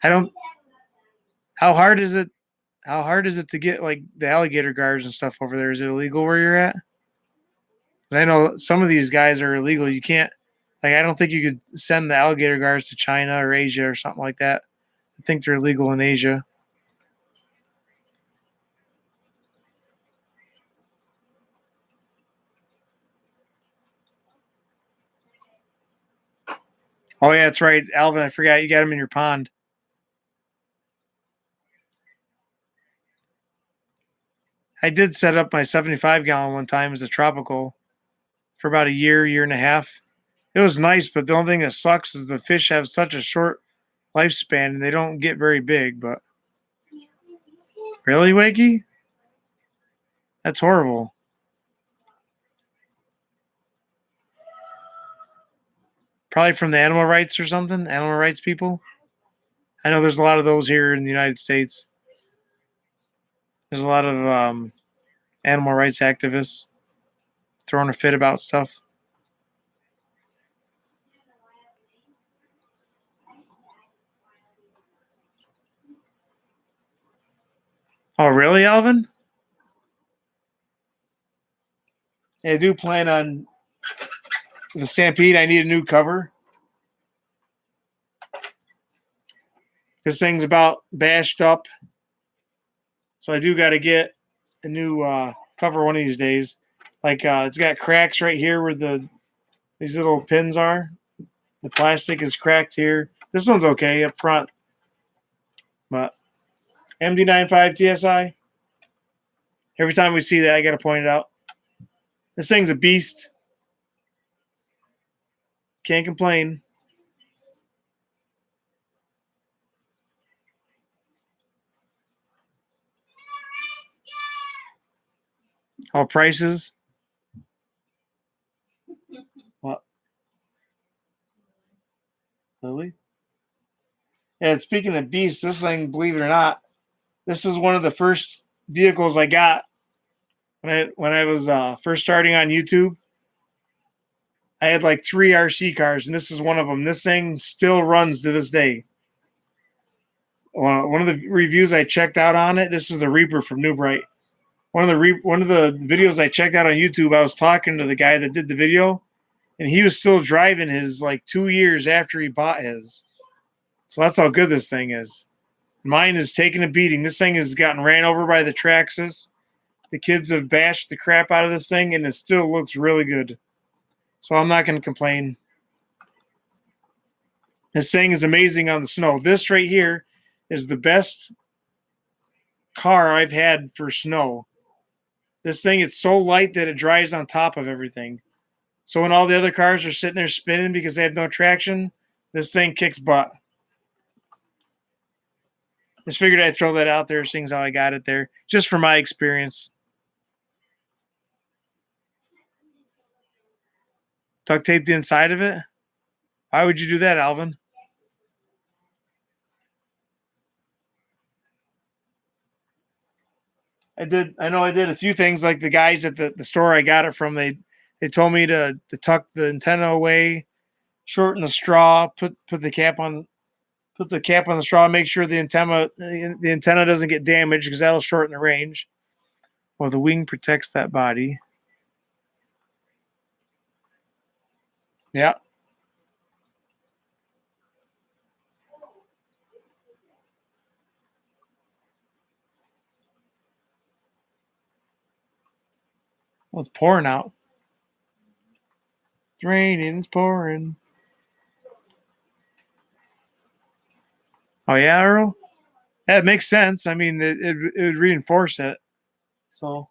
I don't. How hard is it? How hard is it to get like the alligator guards and stuff over there? Is it illegal where you're at? 'Cause I know some of these guys are illegal. You can't. Like I don't think you could send the alligator guards to China or Asia or something like that. I think they're illegal in Asia. Oh yeah, that's right, Alvin. I forgot you got them in your pond. I did set up my 75-gallon one time as a tropical for about a year and a half. It was nice, but the only thing that sucks is the fish have such a short lifespan and they don't get very big. But really, Wakey? That's horrible. Probably from the animal rights or something. Animal rights people. I know there's a lot of those here in the United States. There's a lot of animal rights activists throwing a fit about stuff. Oh, really, Alvin? I do plan on the Stampede. I need a new cover. This thing's about bashed up, so I do got to get a new cover one of these days. Like it's got cracks right here where these little pins are. The plastic is cracked here. This one's okay up front, but MD95 TSI. Every time we see that, I got to point it out. This thing's a beast. Can't complain. All prices. What? Lily? Yeah, speaking of beasts, this thing, believe it or not, this is one of the first vehicles I got when I was first starting on YouTube. I had like 3 RC cars, and this is one of them. This thing still runs to this day. One of the reviews I checked out on it, this is the Reaper from New Bright. One of the videos I checked out on YouTube, I was talking to the guy that did the video, and he was still driving his like 2 years after he bought his. So that's how good this thing is. Mine is taking a beating. This thing has gotten ran over by the Traxxas. The kids have bashed the crap out of this thing, and it still looks really good. So I'm not going to complain. This thing is amazing on the snow. This right here is the best car I've had for snow. This thing, it's so light that it drives on top of everything. So when all the other cars are sitting there spinning because they have no traction, this thing kicks butt. Just figured I'd throw that out there, seeing how I got it there, just from my experience. Duct tape the inside of it? Why would you do that, Alvin? I know I did a few things like the guys at the store I got it from, they told me to tuck the antenna away, shorten the straw, put the cap on the straw, make sure the antenna doesn't get damaged because that'll shorten the range. Well, the wing protects that body. Yeah. Well, it's pouring out. It's raining, it's pouring. Oh yeah, Earl? That makes sense. I mean, it would reinforce it. So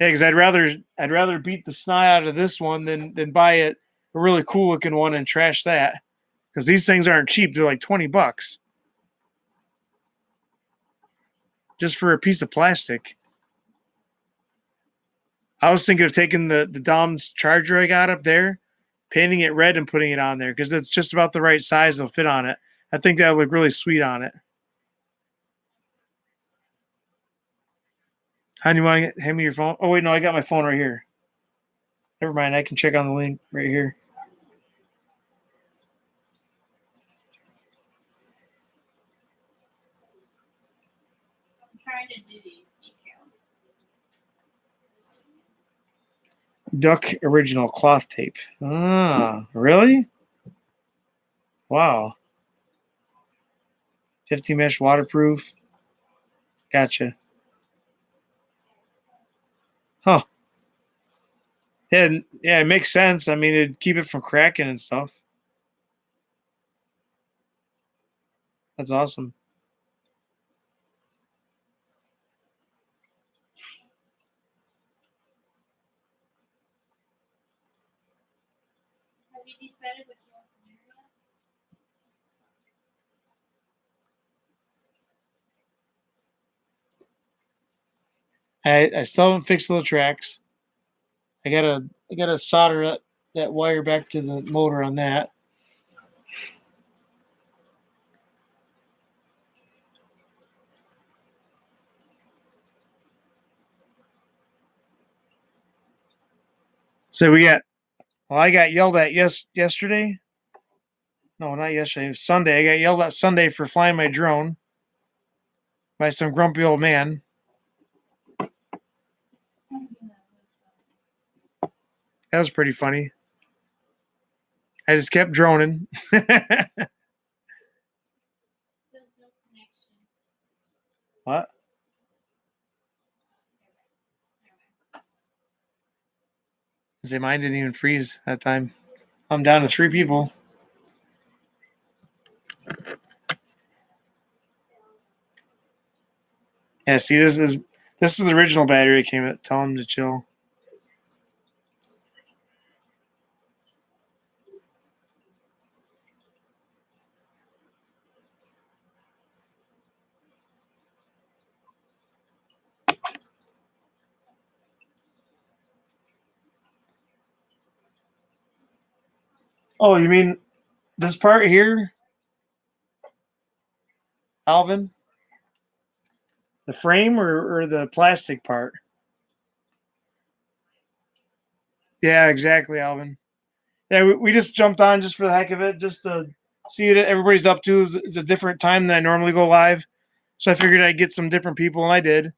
yeah, because I'd rather beat the snot out of this one than buy a really cool looking one and trash that. Because these things aren't cheap. They're like $20 just for a piece of plastic. I was thinking of taking the Dom's charger I got up there, painting it red and putting it on there because it's just about the right size. It'll fit on it. I think that would look really sweet on it. How do you want to hand me your phone? Oh wait, no, I got my phone right here. Never mind, I can check on the link right here. I'm trying to do these decals. Duck original cloth tape. Ah, really? Wow. 50 mesh waterproof. Gotcha. Huh. Yeah, yeah, it makes sense. I mean, it'd keep it from cracking and stuff. That's awesome. Have you decided what you want to do I still haven't fixed the tracks. I gotta solder that wire back to the motor on that. So I got yelled at yesterday. No, not yesterday. Sunday. I got yelled at Sunday for flying my drone by some grumpy old man. That was pretty funny. I just kept droning. What? I say mine didn't even freeze that time. I'm down to 3 people. Yeah, see, this is the original battery. Came at tell him to chill. Oh, you mean this part here, Alvin? The frame or the plastic part? Yeah, exactly, Alvin. Yeah, we just jumped on just for the heck of it, just to see what everybody's up to. It's a different time than I normally go live, so I figured I'd get some different people, and I did.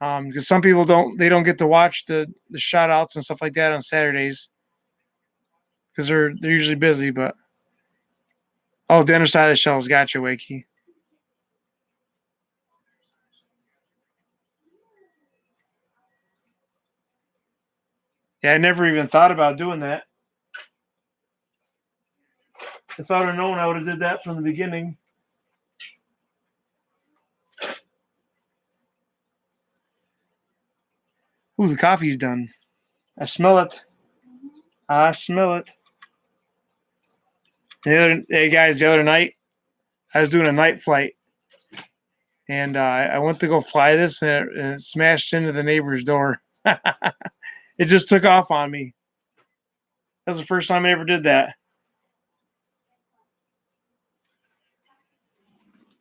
Because some people don't get to watch the shout outs and stuff like that on Saturdays because they're usually busy. But oh, the underside of the shells, gotcha, Wakey. Yeah, I never even thought about doing that. If I would have known, I would have did that from the beginning. Ooh, the coffee's done. I smell it. I smell it. Hey guys, the other night I was doing a night flight, and I went to go fly this, and it smashed into the neighbor's door. It just took off on me. That was the first time I ever did that.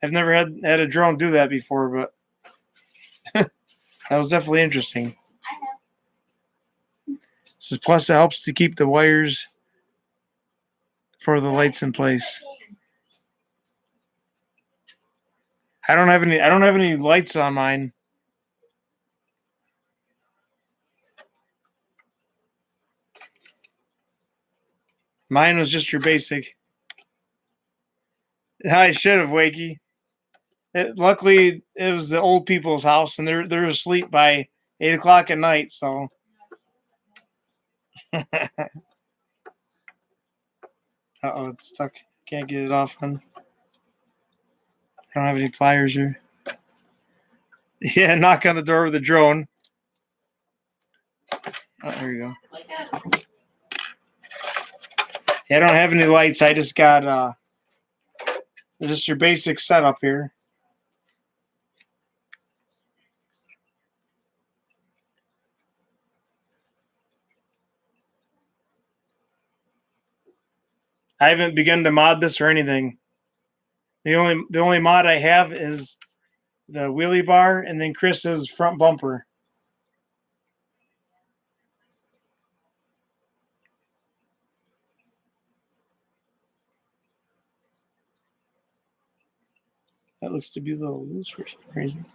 I've never had a drone do that before, but that was definitely interesting. Plus, it helps to keep the wires for the lights in place. I don't have any lights on mine. Mine was just your basic. I should have, Wakey. Luckily, it was the old people's house, and they're asleep by 8 o'clock at night. So, oh, it's stuck. Can't get it off. I don't have any pliers here. Yeah, knock on the door with a drone. Oh, there you go. Yeah, I don't have any lights. I just got just your basic setup here. I haven't begun to mod this or anything. The only mod I have is the wheelie bar and then Chris's front bumper. That looks to be a little loose for some reason.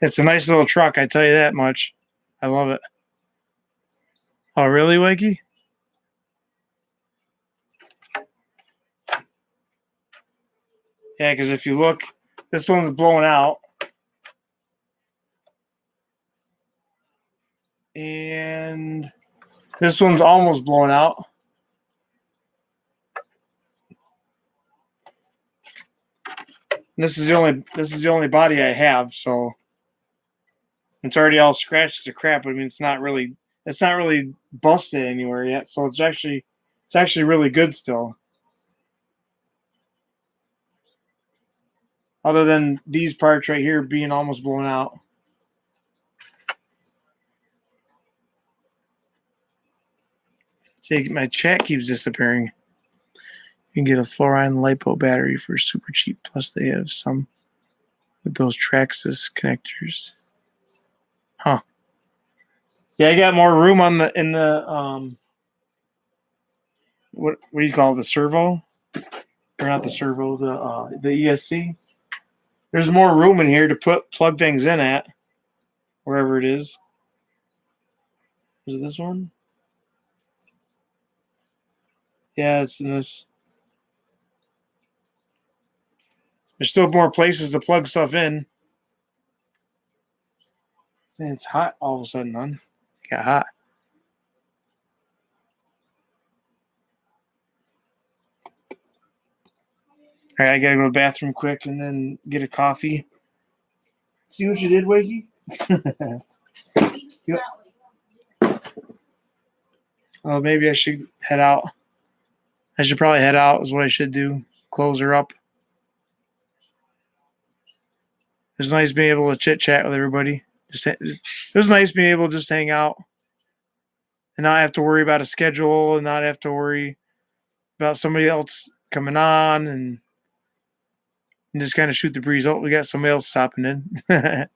It's a nice little truck, I tell you that much. I love it. Oh, really, Wakey? Yeah, because if you look, this one's blowing out. And this one's almost blowing out. And this is the only body I have, so it's already all scratched to crap. I mean, it's not really busted anywhere yet, so it's actually really good still. Other than these parts right here being almost blown out. See, my chat keeps disappearing. You can get a fluorine LiPo battery for super cheap. Plus, they have some with those Traxxas connectors. Huh. Yeah, I got more room in the what do you call it, the servo? Or not the servo, the ESC. There's more room in here to plug things in at, wherever it is. Is it this one? Yeah, it's in this. There's still more places to plug stuff in. Man, it's hot all of a sudden, huh? It got hot. All right, I gotta go to the bathroom quick and then get a coffee. See what you did, Wakey? Yep. Oh, maybe I should head out. I should probably head out is what I should do. Close her up. It's nice being able to chit chat with everybody. It was nice being able to just hang out and not have to worry about a schedule and not have to worry about somebody else coming on and just kind of shoot the breeze. Oh, we got somebody else stopping in.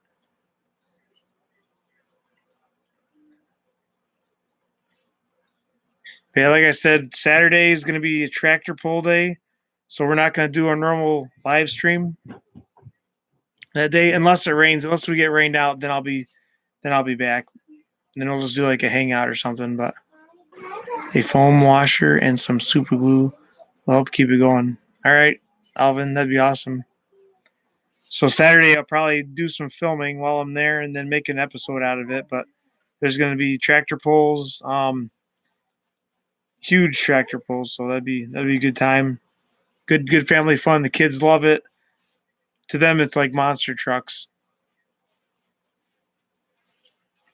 Yeah, like I said, Saturday is going to be a tractor pull day, so we're not going to do our normal live stream that day unless it rains. Unless we get rained out, then I'll be back. And then we'll just do like a hangout or something. But A foam washer and some super glue will help keep it going. All right, Alvin, that'd be awesome. So Saturday I'll probably do some filming while I'm there and then make an episode out of it. But there's going to be tractor pulls, huge tractor pulls. So that'd be a good time. Good family fun. The kids love it. To them, it's like monster trucks.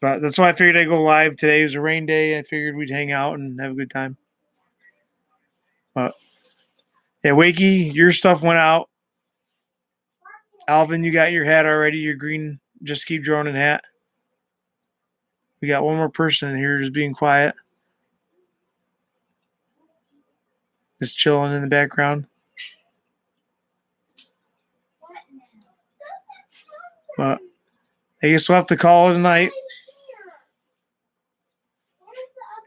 But that's why I figured I'd go live today. It was a rain day. I figured we'd hang out and have a good time. But yeah, Wakey, your stuff went out. Alvin, you got your hat already. Your green Just Keep Droning hat. We got one more person in here just being quiet. Just chilling in the background. But I guess we'll have to call it a night.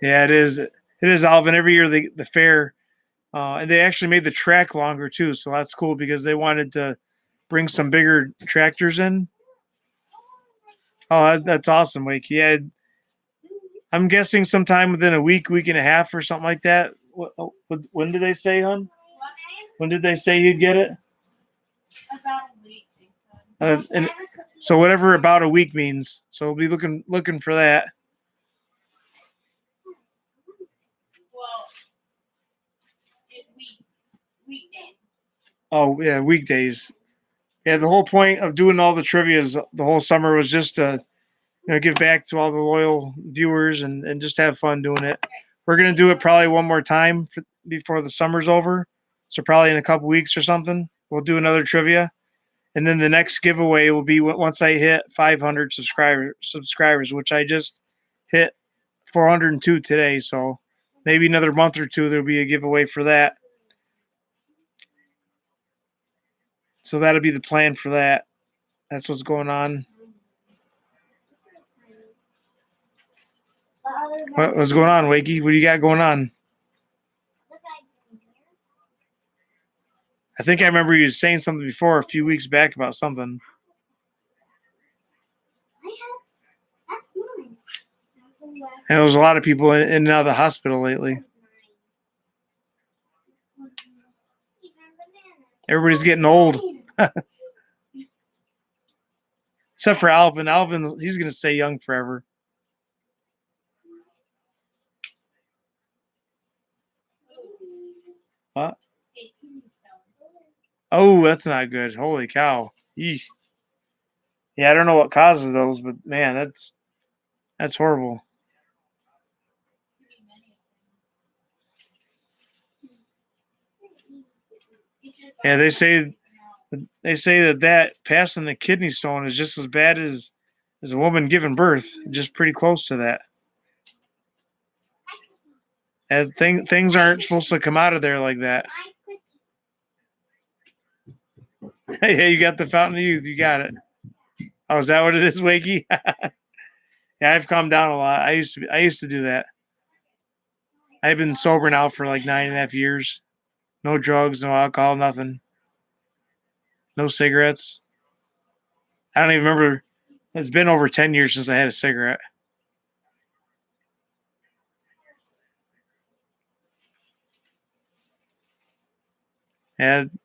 Yeah, it is. It is, Alvin. Every year the fair, and they actually made the track longer too, so that's cool because they wanted to bring some bigger tractors in. Oh, that's awesome, Wake. Yeah, I'm guessing sometime within a week, week and a half, or something like that. When did they say, hon? When did they say you'd get it? About a week, And so whatever about a week means. So we'll be looking for that. Well, weekdays. Oh yeah, weekdays. Yeah, the whole point of doing all the trivia's the whole summer was just to give back to all the loyal viewers and just have fun doing it. We're gonna do it probably one more time before the summer's over. So probably in a couple weeks or something, we'll do another trivia, and then the next giveaway will be once I hit 500 subscribers, which I just hit 402 today. So maybe another month or two there'll be a giveaway for that. So that'll be the plan for that. That's what's going on. What's going on, Wakey? What do you got going on? I think I remember you saying something before a few weeks back about something. And there was a lot of people in and out of the hospital lately. Everybody's getting old. Except for Alvin. Alvin, he's going to stay young forever. What? Oh, that's not good. Holy cow. Eesh. Yeah, I don't know what causes those, but man, that's horrible. Yeah, they say that passing the kidney stone is just as bad as a woman giving birth, just pretty close to that. And things aren't supposed to come out of there like that. Hey, you got the fountain of youth. You got it. Oh, is that what it is, Wakey? Yeah, I've calmed down a lot. I used to do that. I've been sober now for like 9.5 years. No drugs, no alcohol, nothing. No cigarettes. I don't even remember. It's been over 10 years since I had a cigarette. And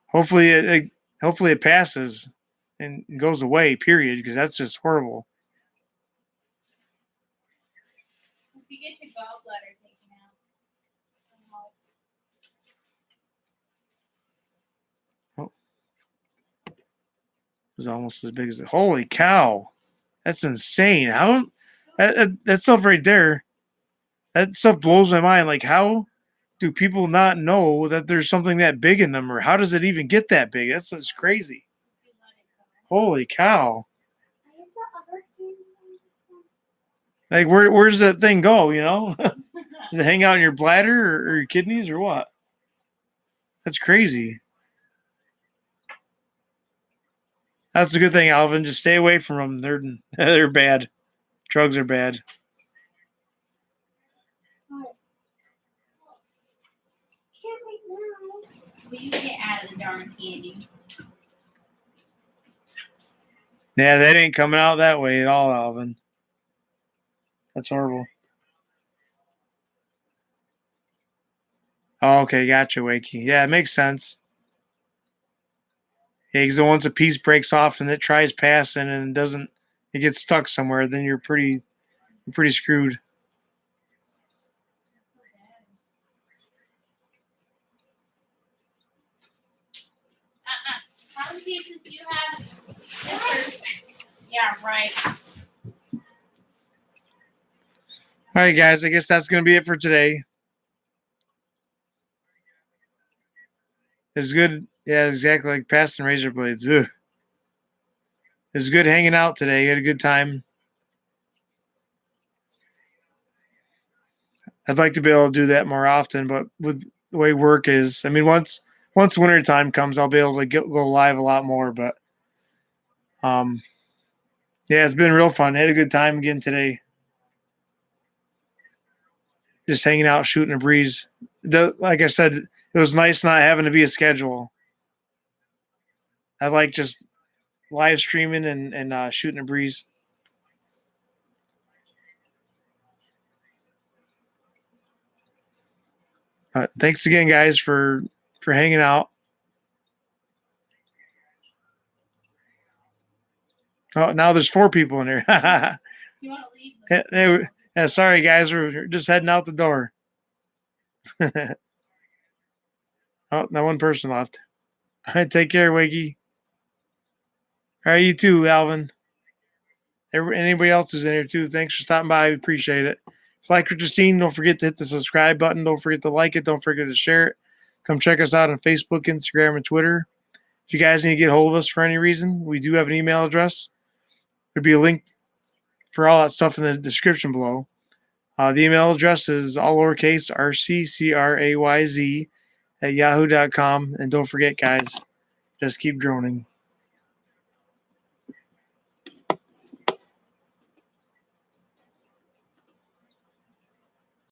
hopefully it passes and goes away. Period. Because that's just horrible. If you get your gallbladder taken out, Oh, it was almost as big as it. Holy cow! That's insane. How that stuff right there? That stuff blows my mind. Like, how do people not know that there's something that big in them, or how does it even get that big? That's just crazy. Holy cow! Like, where does that thing go? Does it hang out in your bladder or your kidneys or what? That's crazy. That's a good thing, Alvin. Just stay away from them. They're bad. Drugs are bad. will you get out of the darn candy? Yeah, that ain't coming out that way at all, Alvin. That's horrible. Oh, okay, gotcha, Wakey. Yeah, it makes sense. Yeah, because once a piece breaks off and it tries passing and it doesn't, it gets stuck somewhere, then you're pretty screwed. How many pieces do you have? Yeah, right. All right, guys, I guess that's gonna be it for today. It's good. Yeah, exactly like passing razor blades. Ugh. It's good hanging out today. You had a good time. I'd like to be able to do that more often, but with the way work is, I mean, once winter time comes, I'll be able to go live a lot more. But um, yeah, it's been real fun. I had a good time again today. Just hanging out, shooting a breeze. Like I said, it was nice not having to be a schedule. I like just live streaming and shooting a breeze. But thanks again, guys, for hanging out. Oh, now there's 4 people in here. You want to leave? Yeah, sorry, guys, we're just heading out the door. Oh, now one person left. All right, take care, Wakey. All right, you too, Alvin. Anybody else who's in here too, thanks for stopping by. We appreciate it. If you like what you're seeing, don't forget to hit the subscribe button. Don't forget to like it. Don't forget to share it. Come check us out on Facebook, Instagram, and Twitter. If you guys need to get hold of us for any reason, we do have an email address. There'll be a link for all that stuff in the description below. The email address is all lowercase rccrayz at yahoo.com. And don't forget, guys, just keep droning.